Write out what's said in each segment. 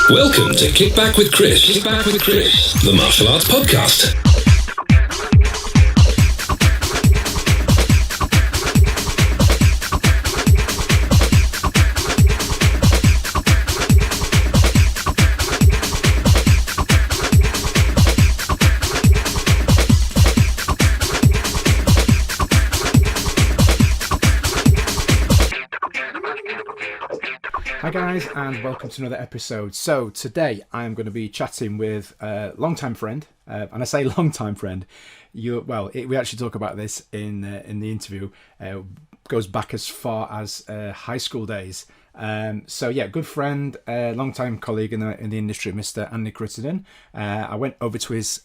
Welcome to Kick Back with Chris. Kick Back with Chris, the martial arts podcast. Hi guys, and welcome to another episode. So today I'm going to be chatting with a long-time friend, and I say long-time friend. We actually talk about this in the interview. Goes back as far as high school days. Good friend, long-time colleague in the industry, Mr. Andy Crittenden. I went over to his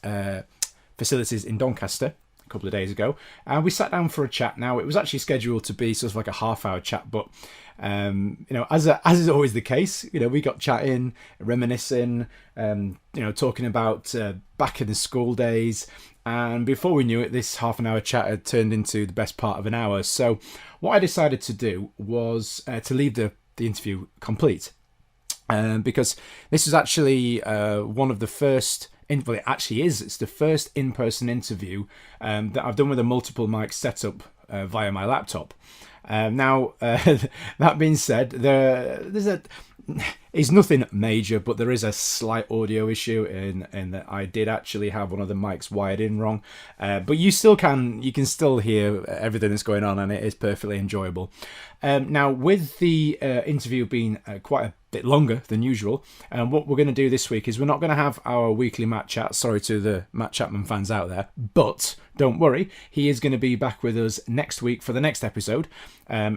facilities in Doncaster a couple of days ago, and we sat down for a chat. Now it was actually scheduled to be sort of like a half-hour chat, but as is always the case, we got chatting, reminiscing, talking about back in the school days, and before we knew it, this half an hour chat had turned into the best part of an hour. So what I decided to do was to leave the interview complete, because this is actually one of the first. It's the first in-person interview that I've done with a multiple mic setup via my laptop. That being said, it's nothing major, but there is a slight audio issue in that I did actually have one of the mics wired in wrong. But you can still hear everything that's going on, and it is perfectly enjoyable. Now, with the interview being quite a bit longer than usual, what we're going to do this week is we're not going to have our weekly Matt chat. Sorry to the Matt Chapman fans out there, but don't worry, he is going to be back with us next week for the next episode.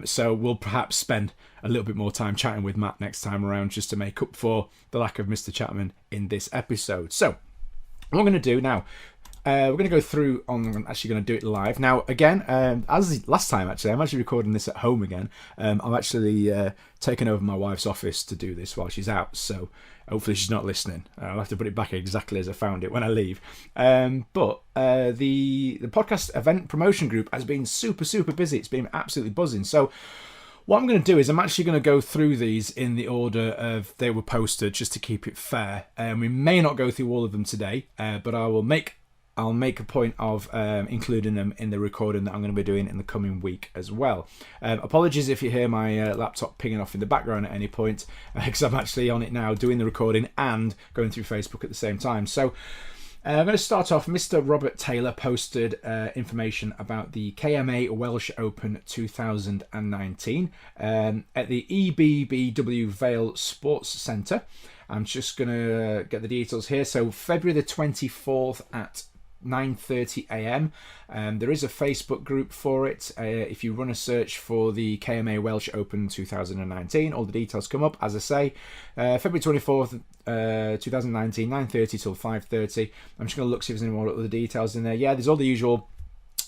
So we'll perhaps spend a little bit more time chatting with Matt next time around, just to make up for the lack of Mr. Chapman in this episode. So what we're going to do now, we're going to go through I'm actually going to do it live. Now, again, as last time, actually, I'm actually recording this at home again. I'm actually taking over my wife's office to do this while she's out, so hopefully she's not listening. I'll have to put it back exactly as I found it when I leave. But the podcast event promotion group has been super, super busy. It's been absolutely buzzing. So what I'm going to do is I'm actually going to go through these in the order of they were posted, just to keep it fair. We may not go through all of them today, but I'll make a point of including them in the recording that I'm going to be doing in the coming week as well. Apologies if you hear my laptop pinging off in the background at any point, because I'm actually on it now doing the recording and going through Facebook at the same time. So I'm going to start off. Mr. Robert Taylor posted information about the KMA Welsh Open 2019 at the EBBW Vale Sports Centre. I'm just going to get the details here. So February the 24th at 9:30 a.m. There is a Facebook group for it. If you run a search for the KMA Welsh Open 2019, all the details come up. As I say, February 24th, 2019, 9:30 till 5:30. I'm just going to look see if there's any more other details in there. Yeah, there's all the usual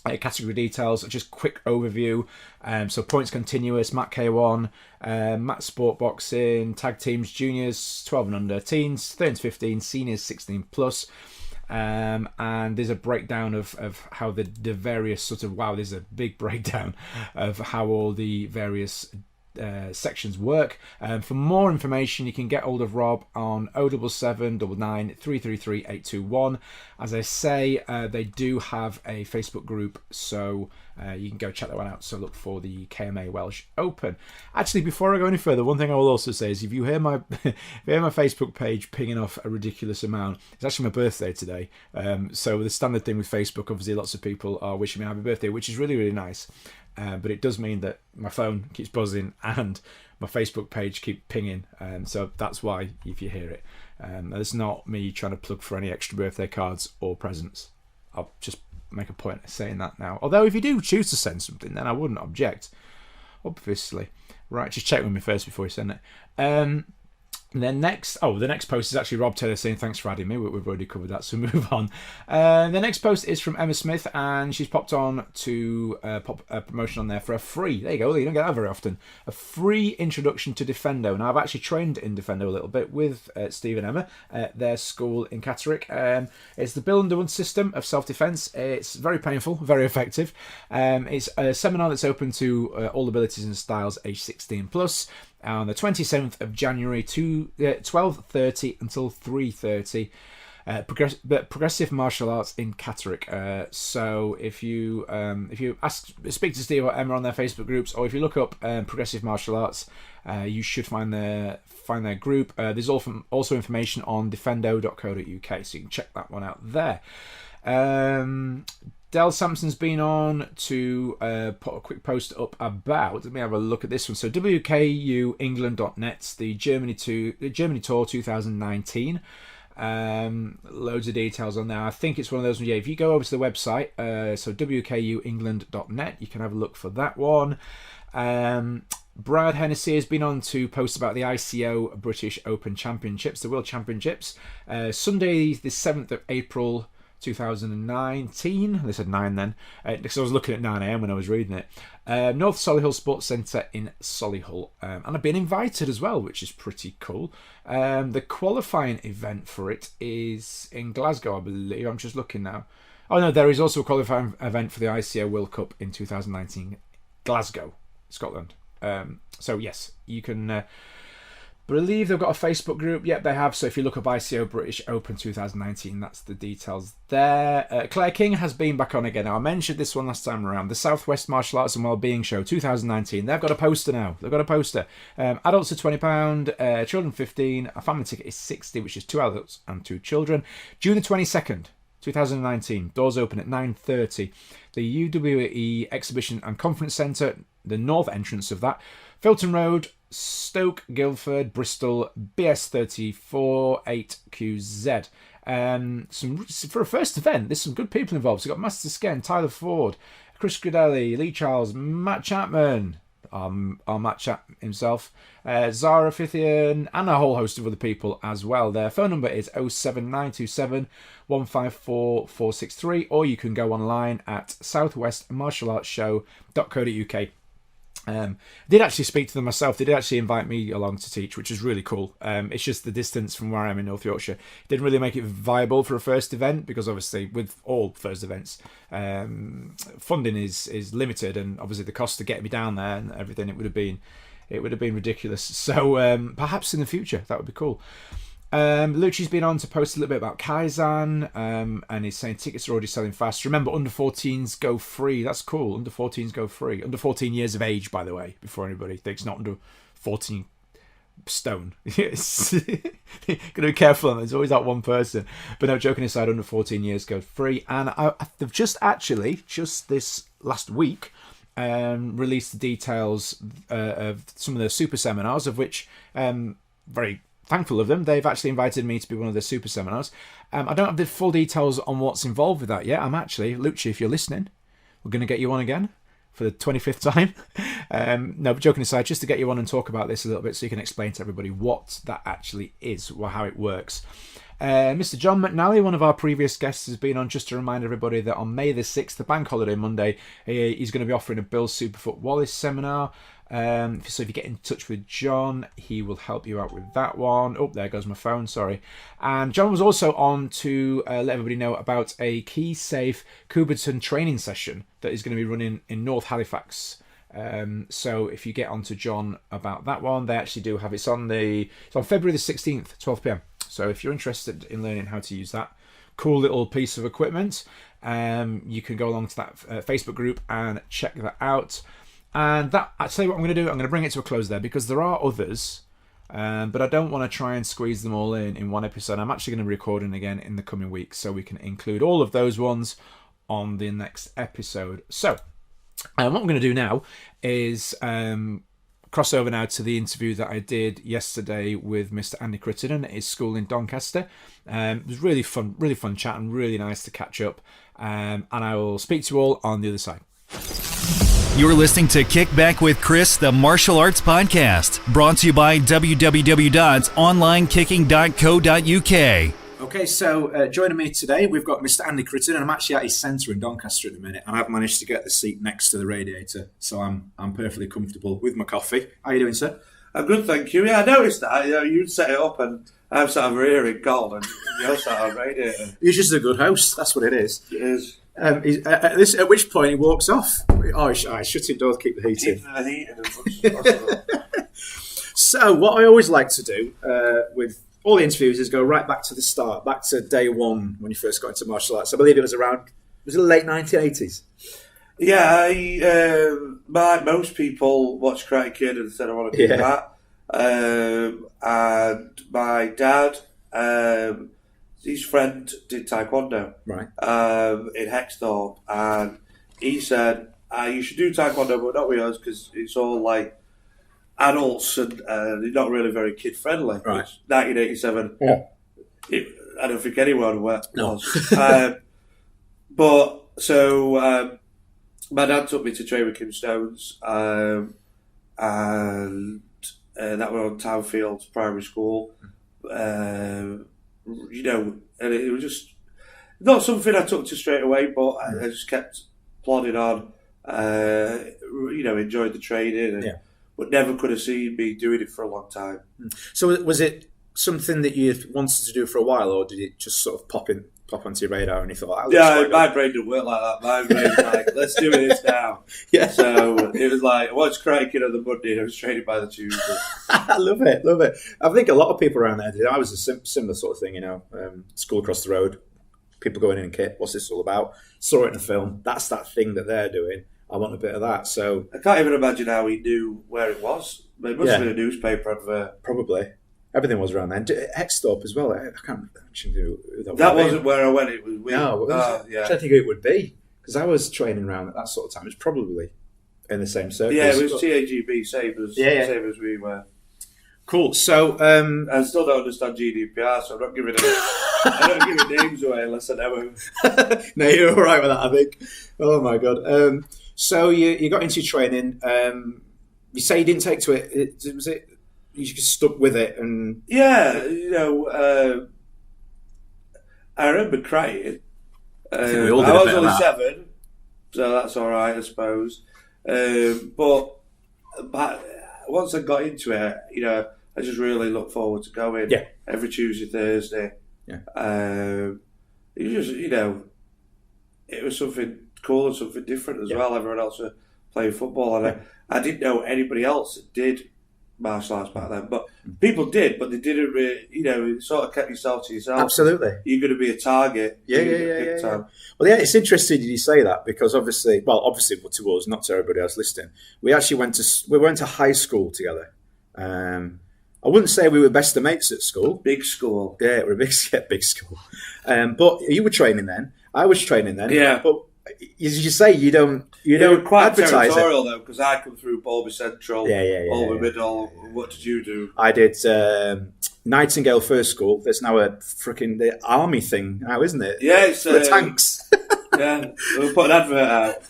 category details, just quick overview. So points continuous, Mat K1, Mat Sport Boxing, tag teams, juniors 12 and under, teens 13 to 15, seniors 16 plus. And there's a breakdown of how the various there's a big breakdown of how all the various sections work. For more information, you can get hold of Rob on 07799 333 821. As I say, they do have a Facebook group, so you can go check that one out. So look for the KMA Welsh Open. Actually, before I go any further, one thing I will also say is if you hear my Facebook page pinging off a ridiculous amount, it's actually my birthday today. So the standard thing with Facebook, obviously lots of people are wishing me happy birthday, which is really, really nice. But it does mean that my phone keeps buzzing and my Facebook page keeps pinging. So that's why if you hear it. It's not me trying to plug for any extra birthday cards or presents. I'll just make a point of saying that now. Although if you do choose to send something, then I wouldn't object, obviously. Right, just check with me first before you send it. The next post is actually Rob Taylor saying thanks for adding me. We've already covered that, so move on. The next post is from Emma Smith, and she's popped on to pop a promotion on there for a free. There you go. You don't get that very often. A free introduction to Defendo. Now I've actually trained in Defendo a little bit with Steve and Emma at their school in Catterick. It's the Bill Underwood system of self-defense. It's very painful, very effective. It's a seminar that's open to all abilities and styles, age 16 plus. on the 27th of January to 12:30 until 3:30. Progressive martial arts in Catterick. So if you speak to Steve or Emma on their Facebook groups, or if you look up progressive martial arts, you should find their group. There's also information on defendo.co.uk, so you can check that one out there. Del Sampson's been on to put a quick post up about. Let me have a look at this one. So WKUEngland.net, the Germany Tour 2019. Loads of details on there. I think it's one of those. Yeah, if you go over to the website, so WKUEngland.net, you can have a look for that one. Brad Hennessy has been on to post about the ICO British Open Championships, the World Championships, Sunday the 7th of April 2019. They said 9 then, because I was looking at 9 a.m. when I was reading it. North Solihull Sports Centre in Solihull. And I've been invited as well, which is pretty cool. The qualifying event for it is in Glasgow, I believe. I'm just looking now. Oh no, there is also a qualifying event for the ICO World Cup in 2019, Glasgow, Scotland. So yes, you can believe they've got a Facebook group. Yep, they have. So if you look up ICO British Open 2019, that's the details there. Claire King has been back on again. Now, I mentioned this one last time around. The Southwest Martial Arts and Wellbeing Show 2019. They've got a poster now. They've got a poster. Adults are £20, children 15. A family ticket is 60, which is 2 adults and 2 children. June the 22nd. 2019. Doors open at 9:30. The UWE Exhibition and Conference Centre, the north entrance of that. Filton Road, Stoke, Guildford, Bristol, BS 34 8QZ. For a first event, there's some good people involved. So we've got Master Sken, Tyler Ford, Chris Gridelli, Lee Charles, Matt Chapman, our Matt Chap himself, Zara Fithian, and a whole host of other people as well. Their phone number is 07927 154 463, or you can go online at southwestmartialartsshow.co.uk. I did actually speak to them myself. They did actually invite me along to teach, which is really cool. It's just the distance from where I am in North Yorkshire. It didn't really make it viable for a first event, because obviously with all first events, funding is limited, and obviously the cost to get me down there and everything, it would have been ridiculous. So perhaps in the future that would be cool. Lucci's been on to post a little bit about Kaizen, and he's saying tickets are already selling fast. Remember, under 14s go free. That's cool. Under 14s go free. Under 14 years of age, by the way, before anybody thinks, not under 14 stone. Yes. Gotta be careful on that. There's always that one person. But no, joking aside, under 14 years go free. And they've just this last week, released the details of some of the super seminars, of which very thankful of them. They've actually invited me to be one of the super seminars. I don't have the full details on what's involved with that yet. I'm actually, Lucci, if you're listening, we're going to get you on again for the 25th time. No, but joking aside, just to get you on and talk about this a little bit so you can explain to everybody what that actually is, or how it works. Mr. John McNally, one of our previous guests, has been on, just to remind everybody that on May the 6th, the bank holiday Monday, he's going to be offering a Bill Superfoot Wallace seminar. So if you get in touch with John, he will help you out with that one. Oh, there goes my phone, sorry. And John was also on to let everybody know about a Key Safe Coubertin training session that is going to be running in North Halifax. So if you get on to John about that one, they actually do have it's on February the 16th, 12 p.m. So if you're interested in learning how to use that cool little piece of equipment, you can go along to that Facebook group and check that out. And that, I'll tell you what I'm going to do. I'm going to bring it to a close there, because there are others, but I don't want to try and squeeze them all in one episode. I'm actually going to be recording again in the coming weeks, so we can include all of those ones on the next episode. So what I'm going to do now is cross over now to the interview that I did yesterday with Mr. Andy Crittenden at his school in Doncaster. It was really fun chat, and really nice to catch up. And I will speak to you all on the other side. You're listening to Kick Back with Chris, the martial arts podcast, brought to you by www.onlinekicking.co.uk. Okay, so joining me today, we've got Mr. Andy Crittenden. I'm actually at his centre in Doncaster at the minute, and I've managed to get the seat next to the radiator, so I'm perfectly comfortable with my coffee. How are you doing, sir? I'm good, thank you. Yeah, I noticed that. You'd set it up, and I'm sat over here in cold, and you're sat on the radiator. He's just a good host, that's what it is. It is. At which point he walks off. Oh, I shut it door to keep the heat in. Keep the heat in as much as possible. So what I always like to do with all the interviews is go right back to the start, back to day one when you first got into martial arts. I believe it was the late 1980s? Yeah, like most people, watched Karate Kid and said I want to do that. And my dad, his friend did Taekwondo, right, in Hexthorpe, and he said, you should do Taekwondo, but not with us, because it's all like adults and they're not really very kid friendly. Right. 1987. Yeah. I don't think anyone was. No. But so my dad took me to train with Kim Stones, and that were on Townfields Primary School. And it was just not something I took to straight away, but I just kept plodding on. Enjoyed the training, but never could have seen me doing it for a long time. So was it something that you wanted to do for a while, or did it just sort of pop onto your radar and you thought, my brain didn't work like that. My brain was like, let's do this now. Yeah. So it was like, I watched Karate Kid on the Monday and I was training by the Tuesday. I love it. I think a lot of people around there did. I was a similar sort of thing, school across the road, people going in and kit, what's this all about? Saw it in a film. That's that thing that they're doing. I want a bit of that. So I can't even imagine how he knew where it was. It must have been a newspaper advert. Probably. Everything was around then. Hexthorpe as well. I can't actually do that. Wasn't where I went. It was weird. No, I don't think it would be, because I was training around at that sort of time. It's probably in the same circles. Yeah, it was TAGB, same as we were. Cool. So I still don't understand GDPR, so I'm not giving I don't give names away unless I know them. No, you're all right with that, I think. Oh my god. So you got into your training. You say you didn't take to it. Was it? You just stuck with it, and I remember crying. I think we all did I a was bit of only that. 7, so that's all right, I suppose. But once I got into it, I just really look forward to going. Yeah. Every Tuesday, Thursday. Yeah. It was just, it was something cool and something different as well. Everyone else was playing football, and I didn't know anybody else that did martial arts back then, but people did, but they didn't really, it sort of kept yourself to yourself. Absolutely. You're going to be a target. Yeah. Well, it's interesting you say that, because obviously to us, not to everybody else listening, we actually went to high school together. I wouldn't say we were best of mates at school. Big school. Yeah, we're a big school. But you were training then. I was training then. Yeah. But as you say, you don't quite advertise territorial it. Though, because I come through Balby Central, Balby Middle. What did you do? I did Nightingale First School. There's now the army thing now, isn't it? Yeah, it's for the tanks. Yeah, we'll put an advert out.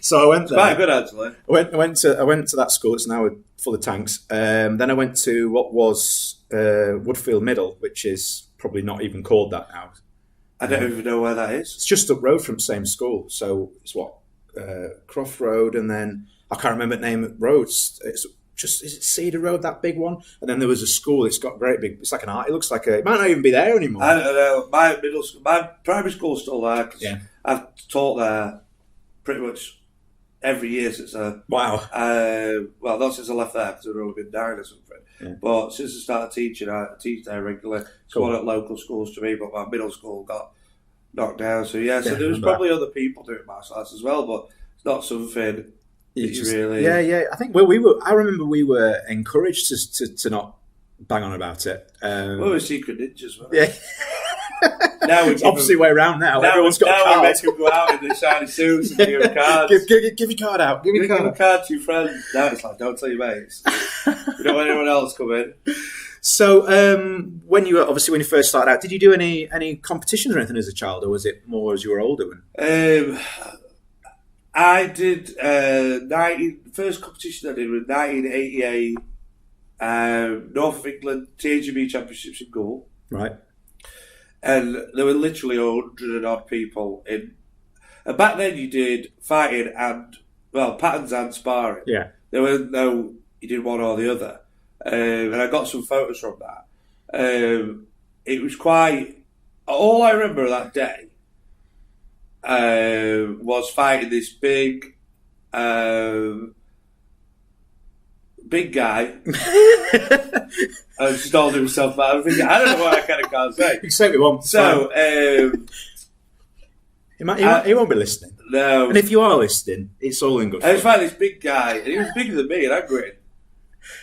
So I went there. Quite good, actually. I went to that school. It's now full of tanks. Then I went to what was Woodfield Middle, which is probably not even called that now. I don't even know where that is. It's just up road from the same school. So it's Croft Road, and then I can't remember the name of the road. Is it Cedar Road, that big one? And then there was a school. It's got great big. It's like an art. It looks like it might not even be there anymore. I don't know. My primary school's still there. 'Cause I've taught there pretty much every year since I. Wow. Well, not since I left there, because I've only been down or something. Yeah. But since I started teaching, I teach there regularly. It's one at local schools to me, but my middle school got knocked down. So there was probably other people doing martial arts as well, but it's not something you really. Yeah. I think we were. I remember we were encouraged to not bang on about it. We were secret ninjas, weren't we? Yeah. Now it's opposite way around now. Everyone's got a card. Now we make them go out in the shiny suits and give them cards. Give your card out. Give a card to your friends. Now it's like, don't tell your mates. We don't want anyone else come in. So when you first started out, did you do any competitions or anything as a child, or was it more as you were older? I did first competition I did was 1988 North of England TAGB Championships in Goal. Right. And there were literally 100 and odd people in. And back then you did fighting and, patterns and sparring. Yeah. There were no, you did one or the other. And I got some photos from that. It was quite, all I remember of that day was fighting this big big guy. I just told himself that. I'm thinking, I don't know what I kind of can't say. You can say what you want. So, he won't be listening. no. And if you are listening, it's all in good I just fun. found this big guy, and he was bigger than me, and I'm going,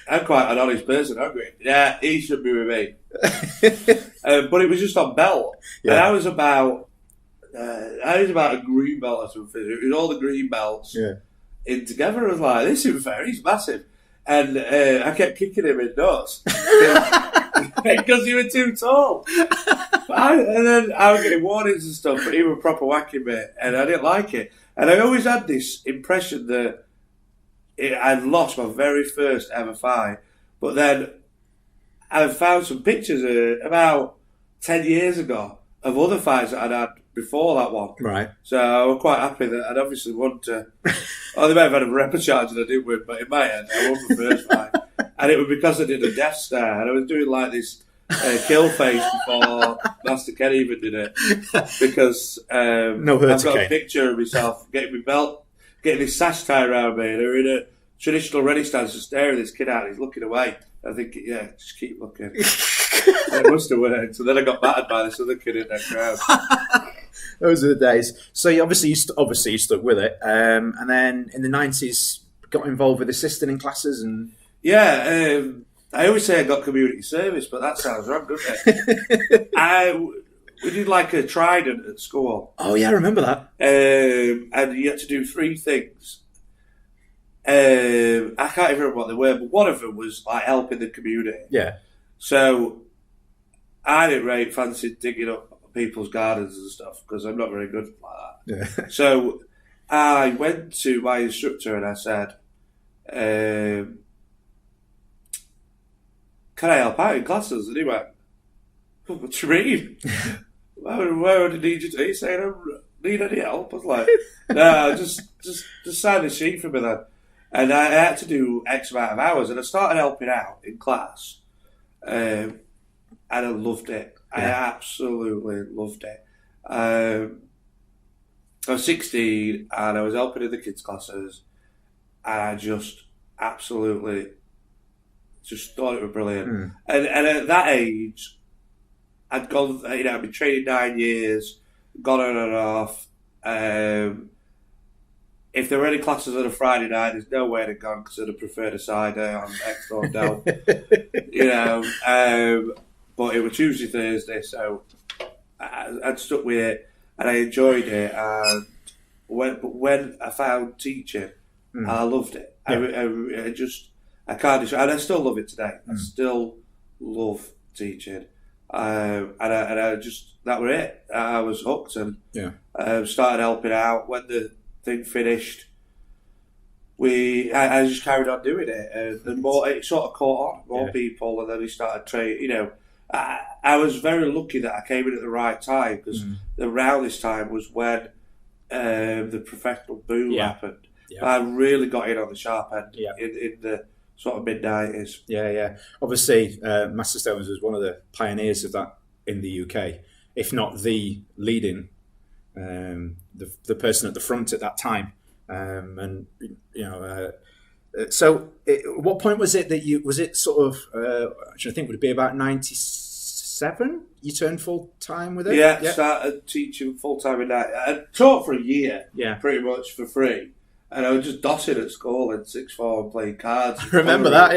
I'm quite an honest person, I'm going, yeah, he should be with me. But it was just on belt. Yeah. And I was about a green belt or something. It was all the green belts in together. I was like, this is fair, he's massive. And I kept kicking him in nuts because he was too tall. And then I was getting warnings and stuff, but he was proper whacking me, and I didn't like it. And I always had this impression that I'd lost my very first ever fight. But then I found some pictures about 10 years ago of other fights that I'd had before that one. Right. So I was quite happy that I'd obviously won to... Oh, they might have had a repechage and I didn't win, but in my head, I won the first fight. And it was because I did a Death Star, and I was doing like this kill face before Master Ken even did it. Because I've got a picture of myself getting my belt, getting this sash tie around me, and they're in a traditional ready stance just staring this kid out, and he's looking away. I think, yeah, just keep looking. It must have worked. So then I got battered by this other kid in that crowd. Those are the days. So you obviously stuck with it, and then in the 90s got involved with assisting in classes and. Yeah, I always say I got community service, but that sounds wrong, doesn't it? We did like a trident at school. Oh yeah, I remember that. And you had to do 3 things. I can't even remember what they were, but one of them was like helping the community. Yeah. So I didn't really fancy digging up people's gardens and stuff because I'm not very good like that. Yeah. So I went to my instructor and I said, can I help out in classes? And he went, what do you mean? Why would I need you to? He's saying, I don't need any help. I was like, no, just sign the sheet for me then. And I had to do X amount of hours, and I started helping out in class, and I loved it. I absolutely loved it. I was 16, and I was helping in the kids' classes, and I just absolutely just thought it was brilliant. And at that age, I'd gone, I'd been training 9 years, gone on and off. If there were any classes on a Friday night, there's no way to go because I'd have preferred a cider on X or down. But it was Tuesday, Thursday, so I'd stuck with it and I enjoyed it. And when I found teaching, I loved it. Yeah. I can't describe, and I still love it today. I still love teaching. And I just, that was it. I was hooked and started helping out. When the thing finished, I just carried on doing it, and more it sort of caught on more people, and then we started training. I was very lucky that I came in at the right time because around this time was when the professional boom happened. Yeah. I really got in on the sharp end in the sort of mid-90s. Yeah. Obviously, Master Stones was one of the pioneers of that in the UK, if not the leading, the person at the front at that time. So at what point was it that was it sort of, I think would it be about 97 you turned full-time with it? Yeah, started teaching full-time in that. I taught for a year, pretty much for free. And I was just dossing at school in sixth form playing cards. I remember that,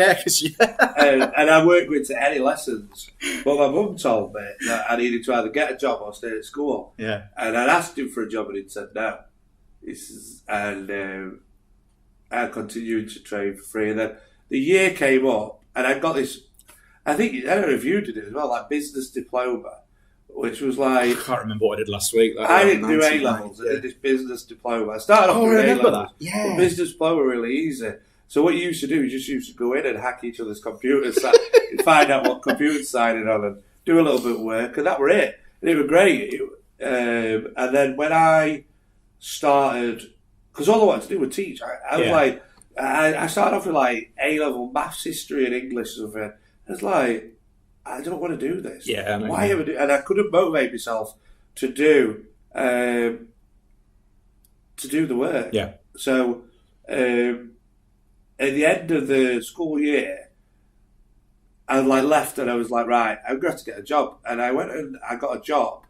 and I worked with to any lessons. But my mum told me that I needed to either get a job or stay at school. Yeah. And I'd asked him for a job and he'd said no. And I continued to train for free. And then the year came up and I got this, I don't know if you did it as well, like business diploma. Which was like... I can't remember what I did last week. I didn't do A-levels. I did this business diploma. I started off with A-levels. Yeah. But business diploma were really easy. So what you used to do is just used to go in and hack each other's computers and find out what computer's signing on and do a little bit of work. And that were it. And it was great. And then when I started... Because all I wanted to do was teach. I was like... I started off with like A-level maths, history and English or something. I was like... I don't want to do this. Yeah, why am I doing? And I couldn't motivate myself to do the work. Yeah. So at the end of the school year, I like left and I was like, right, I'm going to have to get a job. And I went and I got a job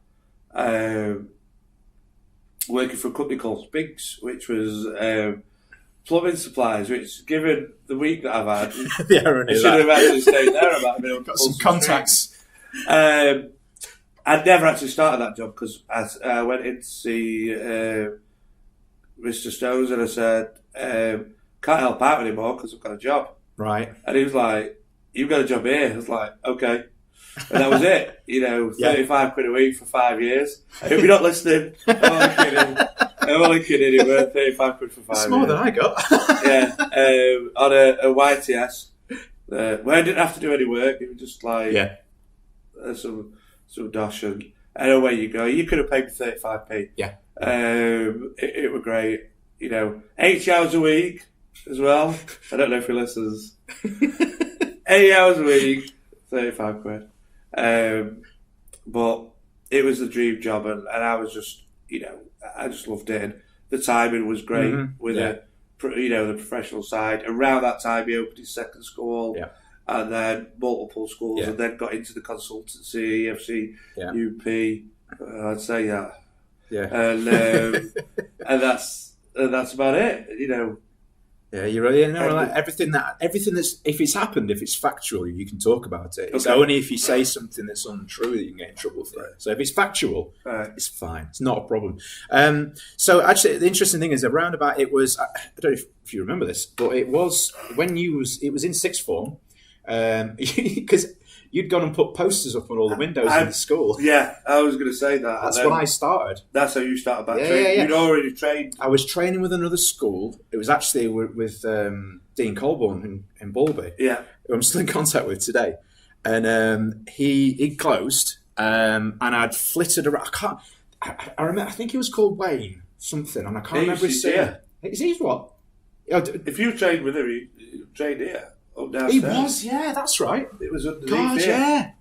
working for a company called Spinks, which was plumbing supplies, which, given the week that I've had, The irony I of should that. have actually stayed there. I might have been able to Got pull some contacts. I'd never actually started that job because I went in to see Mr. Stones and I said, can't help out anymore because I've got a job. Right. And he was like, you've got a job here. I was like, okay. And that was it. 35 quid a week for 5 years. I hope you're not listening. I'm only kidding. It was 35 quid for 5 years. It's more than I got. Yeah. On a YTS where I didn't have to do any work. It was just like some dosh and away you go. You could have paid me 35p. Yeah. It were great. 80 hours a week as well. I don't know if he listens. 80 hours a week, 35 quid. But it was the dream job, and I was just, I just loved it. And the timing was great with the professional side. Around that time, he opened his second school, and then multiple schools, and then got into the consultancy, EFC, UP. I'd say that. Yeah. And that's about it. Yeah, you're right. Like everything that's, if it's happened, if it's factual, you can talk about it. It's only if you say something that's untrue that you can get in trouble for it. So if it's factual, it's fine. It's not a problem. So actually, the interesting thing is around about it was, I don't know if you remember this, but it was when it was in sixth form, because you'd gone and put posters up on all the windows in the school. Yeah, I was going to say that. That's when I started. That's how you started back training. Yeah. You'd already trained. I was training with another school. It was actually with Dean Colborne in Balby. Yeah. Who I'm still in contact with today. And he closed, and I'd flitted around. I remember, I think he was called Wayne something, and I can't remember his name. Is he what? If you trained with him, he trained here. He was, yeah, that's right. It was underneath. God, yeah.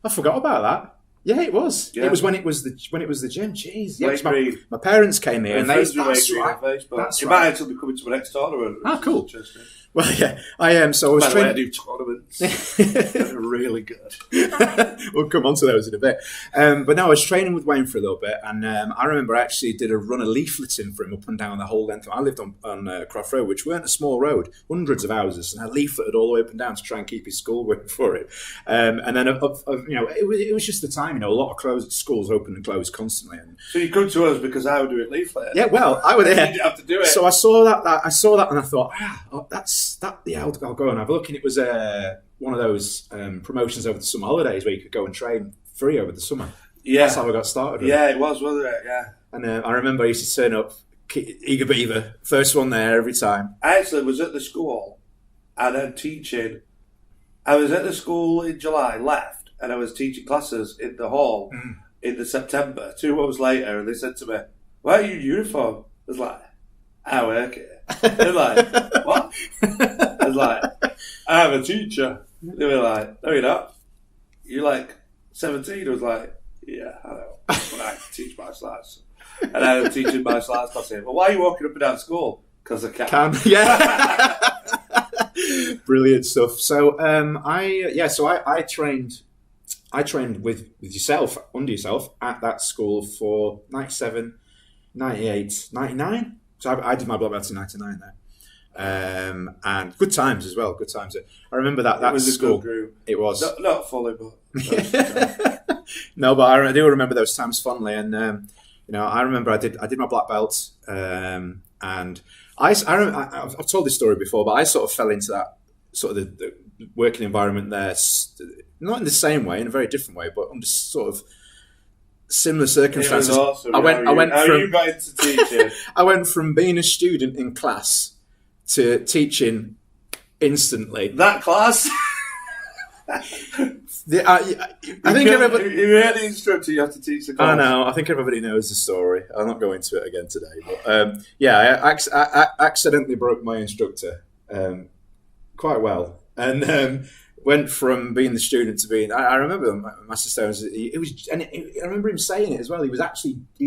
I forgot about that. Yeah, it was. Yeah. It was when it was the gym. Jeez, yeah. My parents came here, and that's right. That's right. Might actually be coming to my next tournament. Ah, cool. Well, yeah, I am. So I was training. I do tournaments. They're really good. We'll come on to those in a bit. But no, I was training with Wayne for a little bit, and I remember I actually did a run of leafleting for him up and down the whole length. I lived on Croft Road, which weren't a small road, hundreds of houses, and I leafleted all the way up and down to try and keep his school going for it. And then, it was just the time. A lot of schools open and close constantly. And so you come to us because I would do it leaflet. Yeah, well, I would. You didn't have to do it. So I saw that, and I thought, that's that. Yeah, I'll go and have a look. And it was one of those promotions over the summer holidays where you could go and train free over the summer. Yeah, that's how I got started. Yeah, it was, wasn't it? Yeah. And I remember I used to turn up, eager beaver, first one there every time. I actually was at the school and I'm teaching. I was at the school in July, left. And I was teaching classes in the hall in the September, 2 months later, and they said to me, "Why are you in uniform?" I was like, "I work here." They're like, "What?" I was like, "I'm a teacher." They were like, "No, you're not. You're like 17. I was like, "Yeah, I know. But I teach martial arts." And I'm teaching martial arts class here. "Well, why are you walking up and down school?" "Because I can." Yeah. Brilliant stuff. So I trained with yourself, under yourself, at that school for 97, 98, 99. So I did my black belt in 99 there. And good times as well, good times. I remember that was school. A good group. It was. Not fully, but... No, but I do remember those times fondly. And, I remember I did my black belt. And I've told this story before, but I sort of fell into that sort of the working environment there, not in the same way, in a very different way, but under sort of similar circumstances. It was awesome. I went from you got into teaching? I went from being a student in class to teaching instantly. That class? I think everybody. You're the instructor. You have to teach the class. I know. I think everybody knows the story. I'll not go into it again today. But I accidentally broke my instructor quite well, and went from being the student to being. I remember Master Stones. I remember him saying it as well. He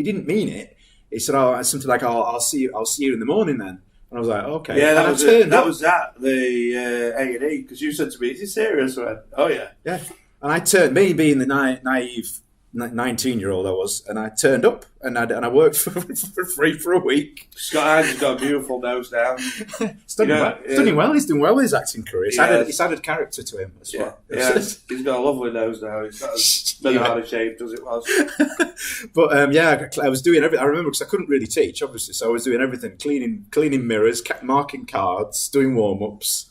didn't mean it. He said, "Oh, something like, I'll see you in the morning then." And I was like, okay. Yeah, and that was the A&E, because you said to me, is he serious? I went, oh, yeah. Yeah. And I turned, me being the naive 19-year-old I was, and I turned up and I worked for free for a week. Scott Hines has got a beautiful nose now. He's doing well. He's doing well with his acting career. It's added character to him as well. Yeah. He's got a lovely nose now. He's not as out of shape as it was. But I was doing everything. I remember because I couldn't really teach, obviously, so I was doing everything: cleaning mirrors, marking cards, doing warm-ups.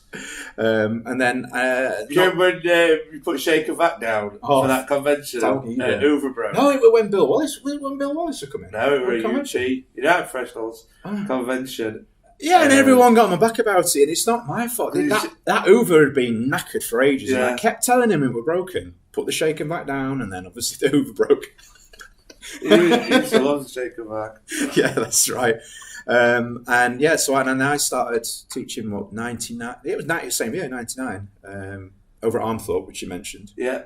And then do you remember when you put Shake of That down for that convention at Overbrook? No, it was when Bill Wallace was coming. No, it was UT United Professionals convention. Yeah, and everyone got on my back about it, and it's not my fault. That Hoover had been knackered for ages, and I kept telling him it was broken. Put the Shake and Back down, and then obviously the Hoover broke. He used to love the Shake and Back. Yeah, that's right. So I started teaching 99. It was same year, 99, over at Armthorpe, which you mentioned. Yeah,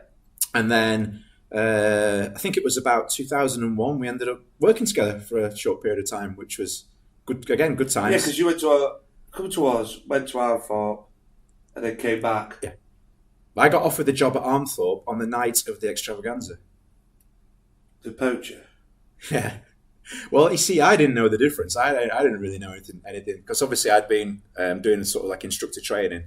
and then I think it was about 2001. We ended up working together for a short period of time, which was good. Again, good times. Yeah, because you went to Armthorpe, and then came back. Yeah, I got offered the job at Armthorpe on the night of the extravaganza. The poacher. Yeah. Well, you see, I didn't know the difference. I didn't really know anything because obviously I'd been doing sort of like instructor training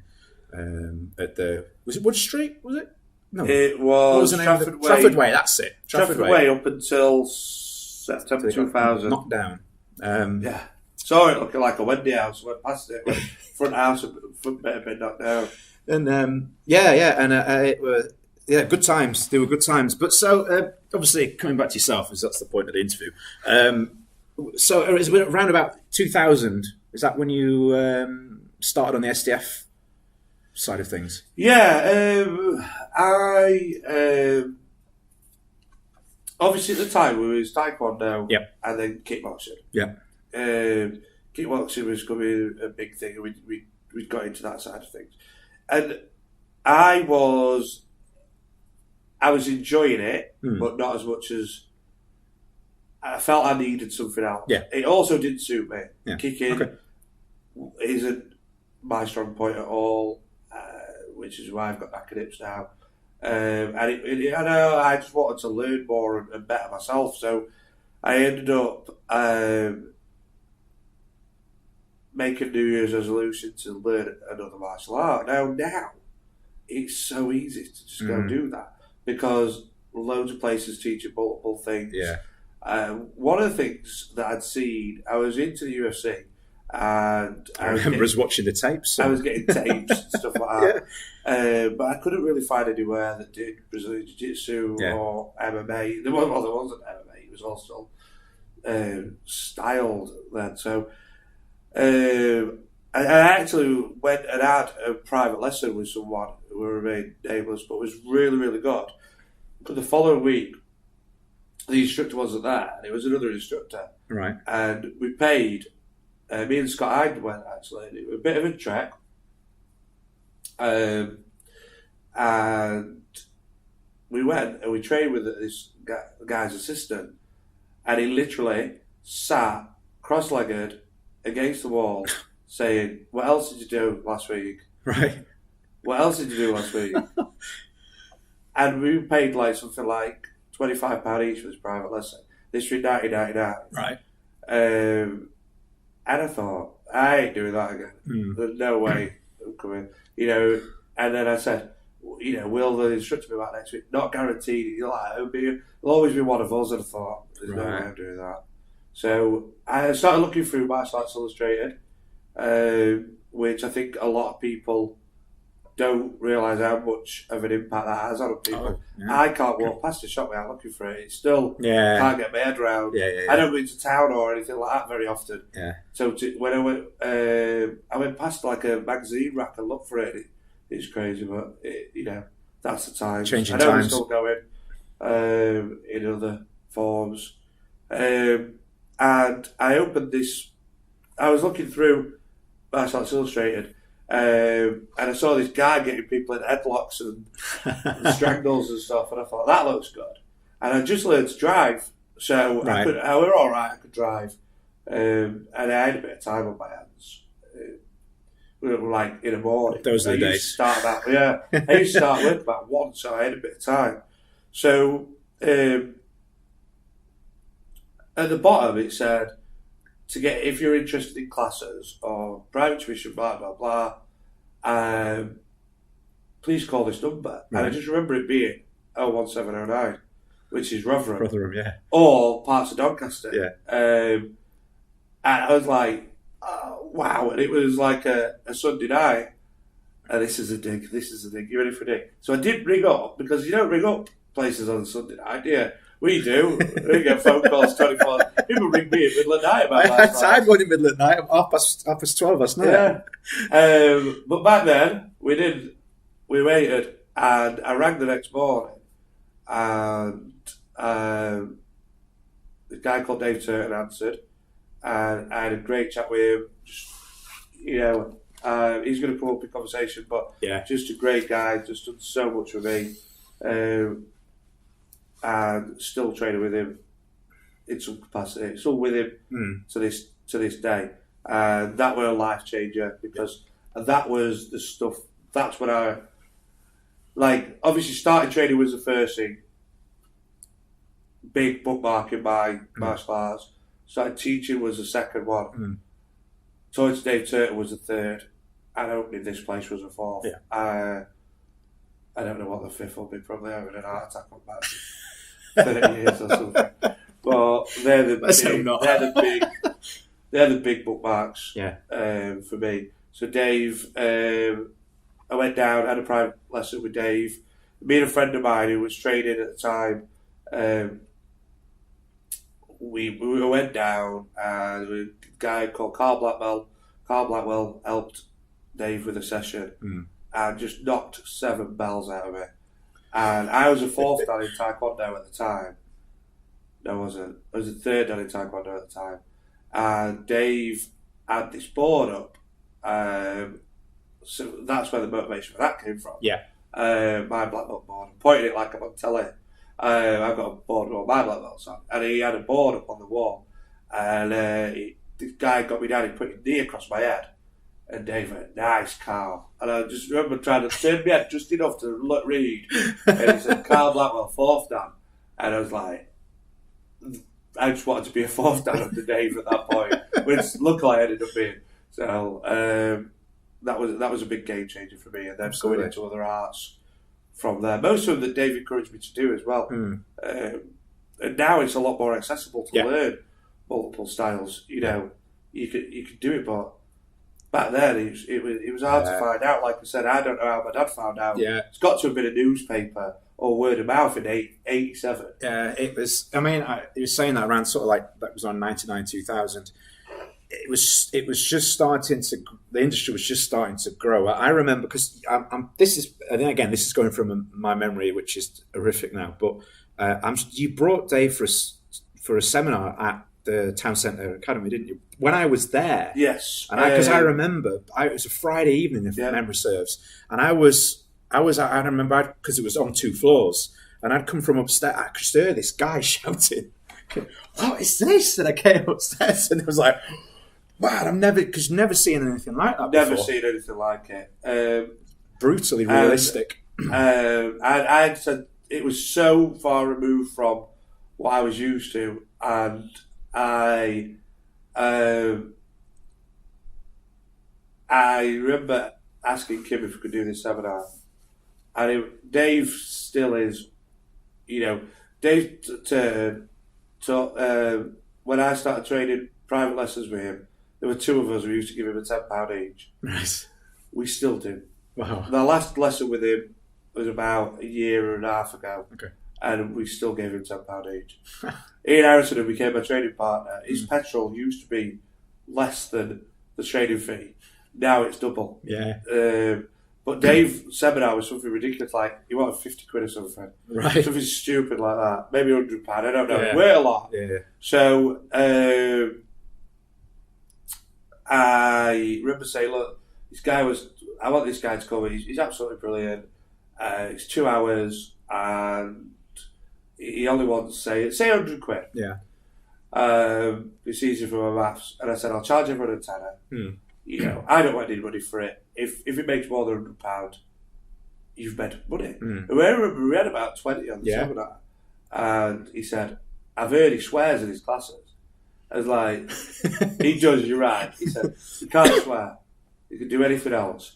at was it Wood Street? Was it? No, it was Trafford Way. Trafford Way. That's it. Trafford Way up until September 2000. Knocked down. Yeah, saw it looking like a Wendy house. Went past it. Front house, front bit had been knocked down. And it were. Yeah, good times. They were good times. But so, obviously, coming back to yourself, as that's the point of the interview. So, it was around about 2000. Is that when you started on the SDF side of things? Yeah, I obviously at the time we was taekwondo, and then kickboxing. Yeah, kickboxing was becoming a big thing, and we got into that side of things, and I was enjoying it, but not as much as I felt I needed something else. Yeah. It also didn't suit me. Yeah. Kicking isn't my strong point at all, which is why I've got back at hips now. And I just wanted to learn more and better myself, so I ended up making New Year's resolution to learn another martial art. Now it's so easy to just go do that. Because loads of places teach multiple things. Yeah. One of the things that I'd seen, I was into the UFC, and I remember us watching the tapes. So. I was getting tapes and stuff like that. Yeah. But I couldn't really find anywhere that did Brazilian Jiu-Jitsu or MMA. There wasn't MMA. It was all still styled then. So I actually went and had a private lesson with someone who were remained nameless, but was really, really good. But the following week, the instructor wasn't there, and it was another instructor. Right. And we paid, me and Scott Hyde went actually, and it was a bit of a trek. And we went and we trained with this guy's assistant, and he literally sat cross-legged against the wall saying, "What else did you do last week?" Right. "What else did you do last week?" And we paid like something like £25 each for this private lesson. This was $19.99. Right. And I thought, I ain't doing that again. There's no way I'm coming. And then I said, will the instructor be back next week? Not guaranteed. It'll always be one of us. And I thought, there's no way I'm doing that. So I started looking through Martial Arts Illustrated, which I think a lot of people don't realise how much of an impact that has on people. Oh, yeah. I can't walk past a shop without looking for it. It's still can't get my head around. Yeah. I don't go into town or anything like that very often. Yeah. So when I went past like a magazine rack and looked for it. It's crazy, but that's the time. Changing I know times. we're still going in other forms. And I opened this. I was looking through Martial Arts Illustrated. And I saw this guy getting people in headlocks and strangles and stuff, and I thought that looks good. And I just learned to drive, so I were all right. I could drive, and I had a bit of time on my hands. we were like in the morning. Those are the days. I used to start work about 1, so I had a bit of time. So at the bottom it said, if you're interested in classes or private tuition, blah blah blah, please call this number. Right. And I just remember it being 01709, which is Rotherham, yeah, or parts of Doncaster. Yeah. And I was like, oh, wow, and it was like a Sunday night. And this is a dig. You ready for a dig? So I did ring up, because you don't ring up places on a Sunday night, do you? We do. We get phone calls 24. People ring me at middle of night about that. I had one in middle of night, half past 12 last night. Yeah. But back then, we waited, and I rang the next morning, and the guy called Dave Turton answered, and I had a great chat with him. Just, he's going to come up in conversation, but just a great guy, just done so much for me. And still training with him in some capacity, still with him to this day. And that was a life changer, because that was the stuff. That's when I obviously starting training was the first thing. Big bookmark in my martial arts. Started teaching was the second one. Talking to Dave Turton was the third, and opening this place was the fourth. I don't know what the fifth will be. Probably having an heart attack on that. 30 years or something, but they're the big bookmarks for me. So Dave, I went down, had a private lesson with Dave. Me and a friend of mine who was training at the time, we went down, and a guy called Carl Blackwell helped Dave with a session and just knocked 7 bells out of me. And I was a 4th dan in Taekwondo at the time. No, I wasn't. I was a 3rd dan in Taekwondo at the time. And Dave had this board up. So that's where the motivation for that came from. Yeah. My black belt board. I'm pointing it like I'm on telly. I've got a board with all my black belts on. And he had a board up on the wall. And this guy got me down and put his knee across my head. And Dave went, nice, Carl. And I just remember trying to turn my head just enough to read. And he said, Carl Blackwell, 4th dan. And I was like, I just wanted to be a 4th dan under Dave at that point, which luckily I ended up being. So that was a big game changer for me. And then going into other arts from there. Most of them that Dave encouraged me to do as well. And now it's a lot more accessible to learn multiple styles. You know, you could do it, but back then, it was hard to find out. Like I said, I don't know how my dad found out. Yeah. It's got to have been a newspaper or word of mouth in 87. Yeah, it was. I mean, he was saying that around sort of like that was on 99, 2000. It was just starting to. The industry was just starting to grow. I remember because this is going from my memory, which is horrific now. But you brought Dave for a seminar at the Town Centre Academy, didn't you? When I was there, yes, and I remember it was a Friday evening, if memory serves, and I remember because it was on 2 floors, and I'd come from upstairs. I could hear this guy shouting, "What is this?" And I came upstairs, and it was like, "Wow, I've never seen anything like that. Never seen anything like it. Brutally realistic." I said it was so far removed from what I was used to, and I remember asking Kim if we could do this seminar, and Dave still is, Dave when I started training private lessons with him, there were 2 of us. We used to give him a £10 each. Nice. We still do. Wow. The last lesson with him was about a year and a half ago. Okay. And we still gave him £10 each. Ian Harrison became my training partner. His petrol used to be less than the training fee. Now it's double. Yeah. But Dave's seminar was something ridiculous, like he wanted 50 quid or something. Right. Something stupid like that. Maybe £100, I don't know. Yeah. Way a lot. Yeah. So I remember saying, look, I want this guy to come. He's absolutely brilliant. It's 2 hours and he only wants say 100 quid. Yeah. It's easy for my maths. And I said, I'll charge everyone a tenner. I don't want any money for it. If it makes more than £100, you've made money. We had about 20 on the seminar, and he said, I've heard he swears in his classes. I was like, he judges you right. He said, you can't swear. You can do anything else.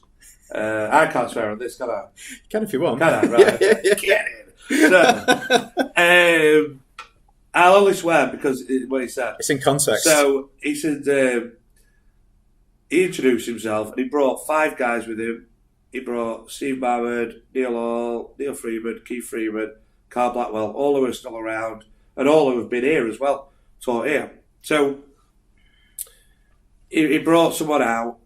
I can't swear on this, can I? You can if you want. Can I? Right. Get in. So, I'll only swear because what he said. It's in context. So he said he introduced himself and he brought 5 guys with him. He brought Steve Ballard, Neil Hall, Neil Freeman, Keith Freeman, Carl Blackwell, all who are still around and all who have been here as well, taught here. So he brought someone out,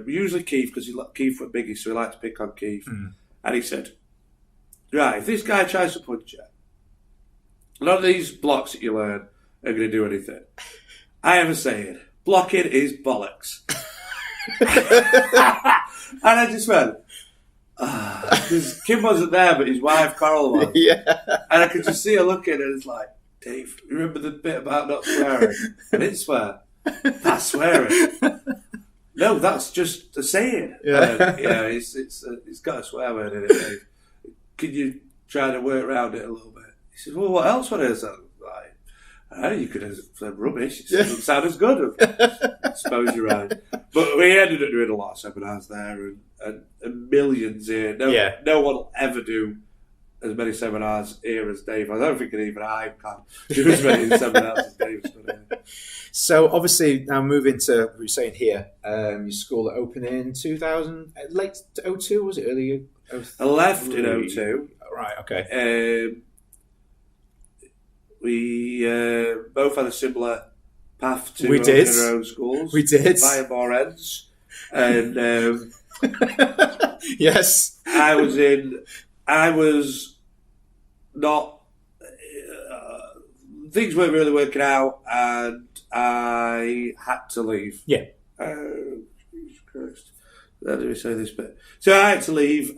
usually Keith, because Keith was biggie, so he liked to pick on Keith. And he said, right, if this guy tries to punch you, none of these blocks that you learn are going to do anything. I have a saying, blocking is bollocks. And I just went, because Kim wasn't there, but his wife, Coral, was. And I could just see her looking, and it's like, Dave, remember the bit about not swearing? I didn't swear. That's swearing. No, that's just a saying. It's got a swear word in it, Dave. Can you try to work around it a little bit? He said, well, what else would I say? Like, I know you could have said rubbish. It doesn't sound as good. I suppose you're right. But we ended up doing a lot of seminars there and millions here. No one will ever do as many seminars here as Dave. I don't think even I can do as many seminars as Dave's done here. So obviously now moving to, we were saying here, your school that opened in 2000, late 02, was it early? I left in 02. Right, okay. We both had a similar path to opening our own schools. We did. Via more ends. And yes. I was not, things weren't really working out and I had to leave. Yeah. Jesus Christ. How do we say this bit? So I had to leave.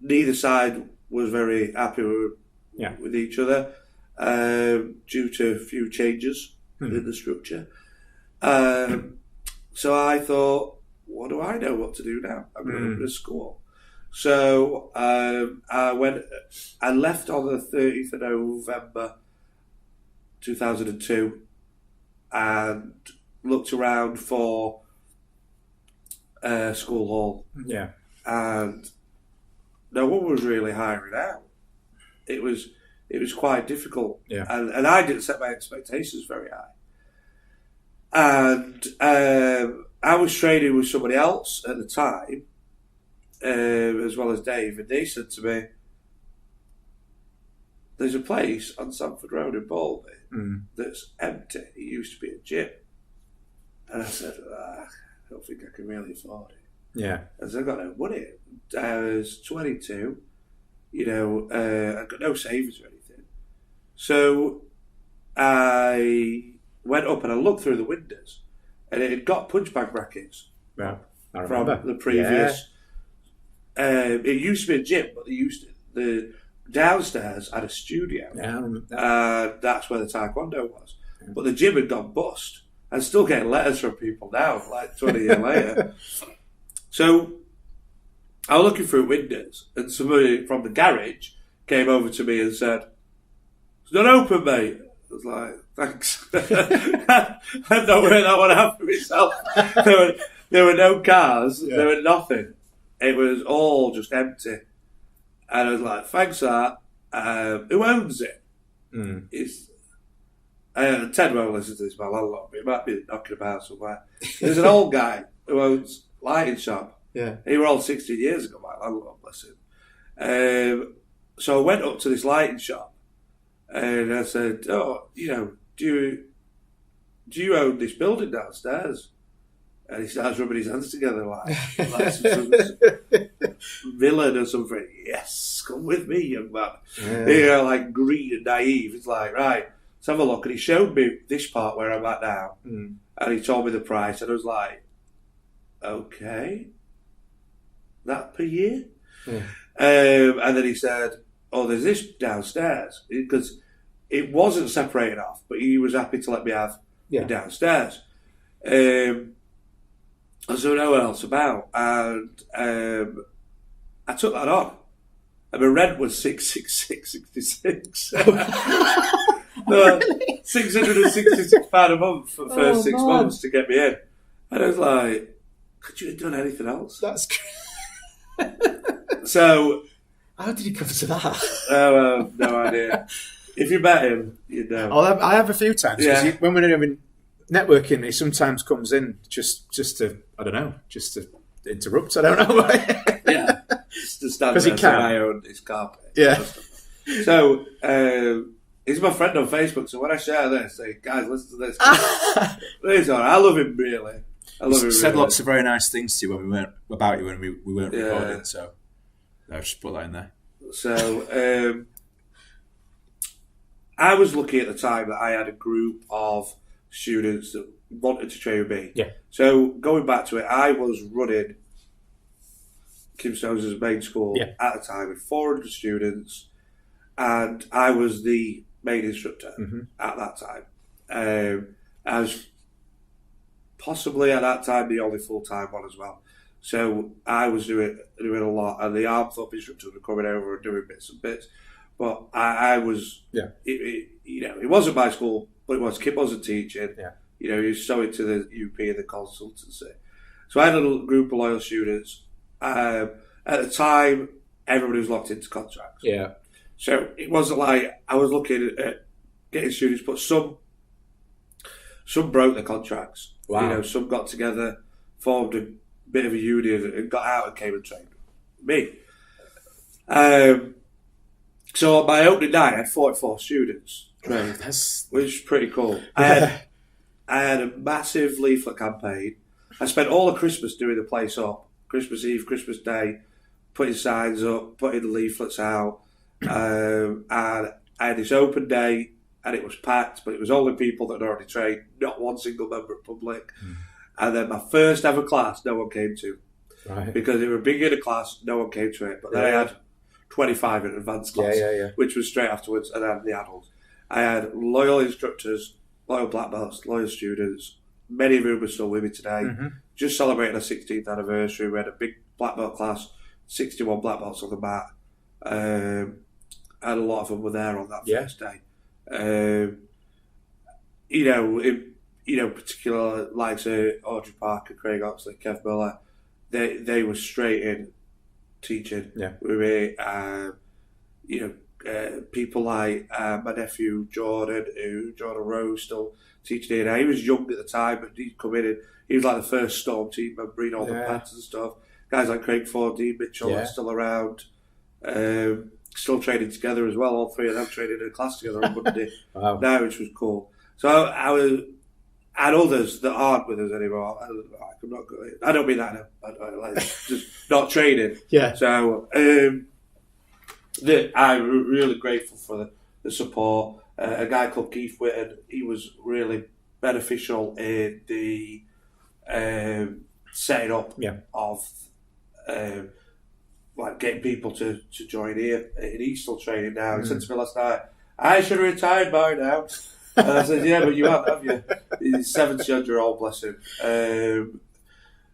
Neither side was very happy with each other due to a few changes in the structure. So I thought, what do I know what to do now? I'm going to open a school. So I left on the 30th of November 2002 and looked around for a school hall. Yeah. And no one was really hiring out. It was quite difficult. Yeah. And I didn't set my expectations very high. And I was training with somebody else at the time, as well as Dave, and they said to me, there's a place on Sanford Road in Bowlby that's empty. It used to be a gym. And I said, I don't think I can really afford it. Yeah. As I got no money. I was 22, I got no savings or anything. So I went up and I looked through the windows and it had got punch bag brackets from the previous. Yeah. It used to be a gym, but the downstairs had a studio. Yeah, that's where the Taekwondo was. Yeah. But the gym had gone bust. I'm still getting letters from people now, like 20 years later. So I was looking through windows and somebody from the garage came over to me and said, it's not open, mate. I was like, thanks. I don't really know what happened to myself. There were no cars. Yeah. There were nothing. It was all just empty. And I was like, thanks for that. Who owns it? It's Ted won't listen to this, my landlord, but he might be knocking about somewhere. There's an old guy who owns lighting shop. Yeah. He were all 16 years ago, my landlord, bless him. So I went up to this lighting shop and I said, do you own this building downstairs? And he starts rubbing his hands together like some villain or something. Yes, come with me, young man. Yeah. Like green and naive. It's like, right, let's have a look. And he showed me this part where I'm at now. And he told me the price. And I was like, okay, that per year? Yeah. And then he said, oh, there's this downstairs. Because it wasn't separated off, but he was happy to let me have it downstairs. There was no one else about, and I took that on. And my rent was £666.66. £666 a month for the first 6 months to get me in. And I was like, could you have done anything else? That's so. How did he come to that? Oh, no idea. If you met him, you'd know. I have a few times. Yeah. When we're doing networking, he sometimes comes in just to, I don't know, just to interrupt. I don't know. Yeah. Just to stand there so I own his carpet. Yeah. So, he's my friend on Facebook, so when I share this, I say, guys, listen to this. This on. I love him, really. He said lots of very nice things to you when we weren't recording, so I'll just put that in there. So, I was lucky at the time that I had a group of students that wanted to train with me. Yeah. So, going back to it, I was running Kim Stones' main school at the time with 400 students, and I was the main instructor at that time. I was possibly at that time the only full-time one as well. So I was doing a lot, and the arm thump instructors were coming over and doing bits and bits. But I was, it wasn't my school, but it was. Kim wasn't teaching. Yeah. He was showing to the UP and the consultancy. So I had a little group of loyal students. At the time, everybody was locked into contracts. Yeah. So it wasn't like I was looking at getting students, but some broke their contracts. Wow. Some got together, formed a bit of a union, and got out and came and trained me. So on my opening night, I had 44 students trained, which was pretty cool. I had a massive leaflet campaign. I spent all of Christmas doing the place up. Christmas Eve, Christmas Day, putting signs up, putting the leaflets out. And I had this open day, and it was packed, but it was only people that had already trained, not one single member of public. And then my first ever class, no one came to. Right. Because they were a beginner class, no one came to it. But then I had 25 in advanced class, which was straight afterwards, and then the adults. I had loyal instructors, loyal black belts, loyal students, many of whom are still with me today. Just celebrating our 16th anniversary. We had a big black belt class, 61 black belts on the mat. And a lot of them were there on that first day. Particular likes Audrey Parker, Craig Oxley, Kev Miller, they were straight in teaching with me. People like my nephew Jordan Rose, still teaching here. He was young at the time, but he'd come in and he was like the first Storm team member, reading all the pads and stuff. Guys like Craig Ford, Dean Mitchell are still around. Still training together as well. All three of them training in a class together on Monday. Wow. Now, which was cool. So I was, and others that aren't with us anymore. I'm not going. I don't mean that. Just not training. Yeah. So I'm really grateful for the support. A guy called Keith Whitten, he was really beneficial in the setting up of. Getting people to join here, and he's still training now. He said to me last night, I should have retired by now. And I said, yeah, but you haven't, have you? He's 70-odd, bless him.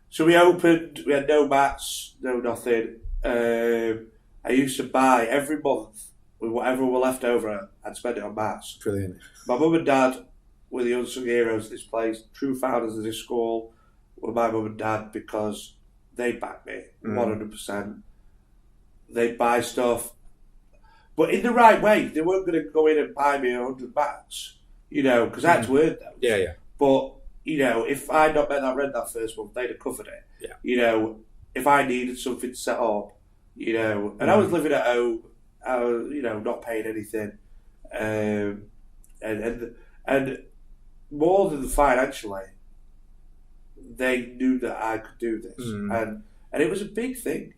So we opened, we had no mats, no nothing. I used to buy every month, with whatever were left over, I'd spend it on mats. Brilliant. My mum and dad were the unsung heroes of this place, true founders of this school were my mum and dad, because they backed me 100%. They'd buy stuff, but in the right way. They weren't going to go in and buy me 100 bats, because I had to earn those. Yeah. But, if I'd not met that rent that first month, they'd have covered it. Yeah. If I needed something set up, and I was living at home, I was, not paying anything. And more than financially, they knew that I could do this. And it was a big thing,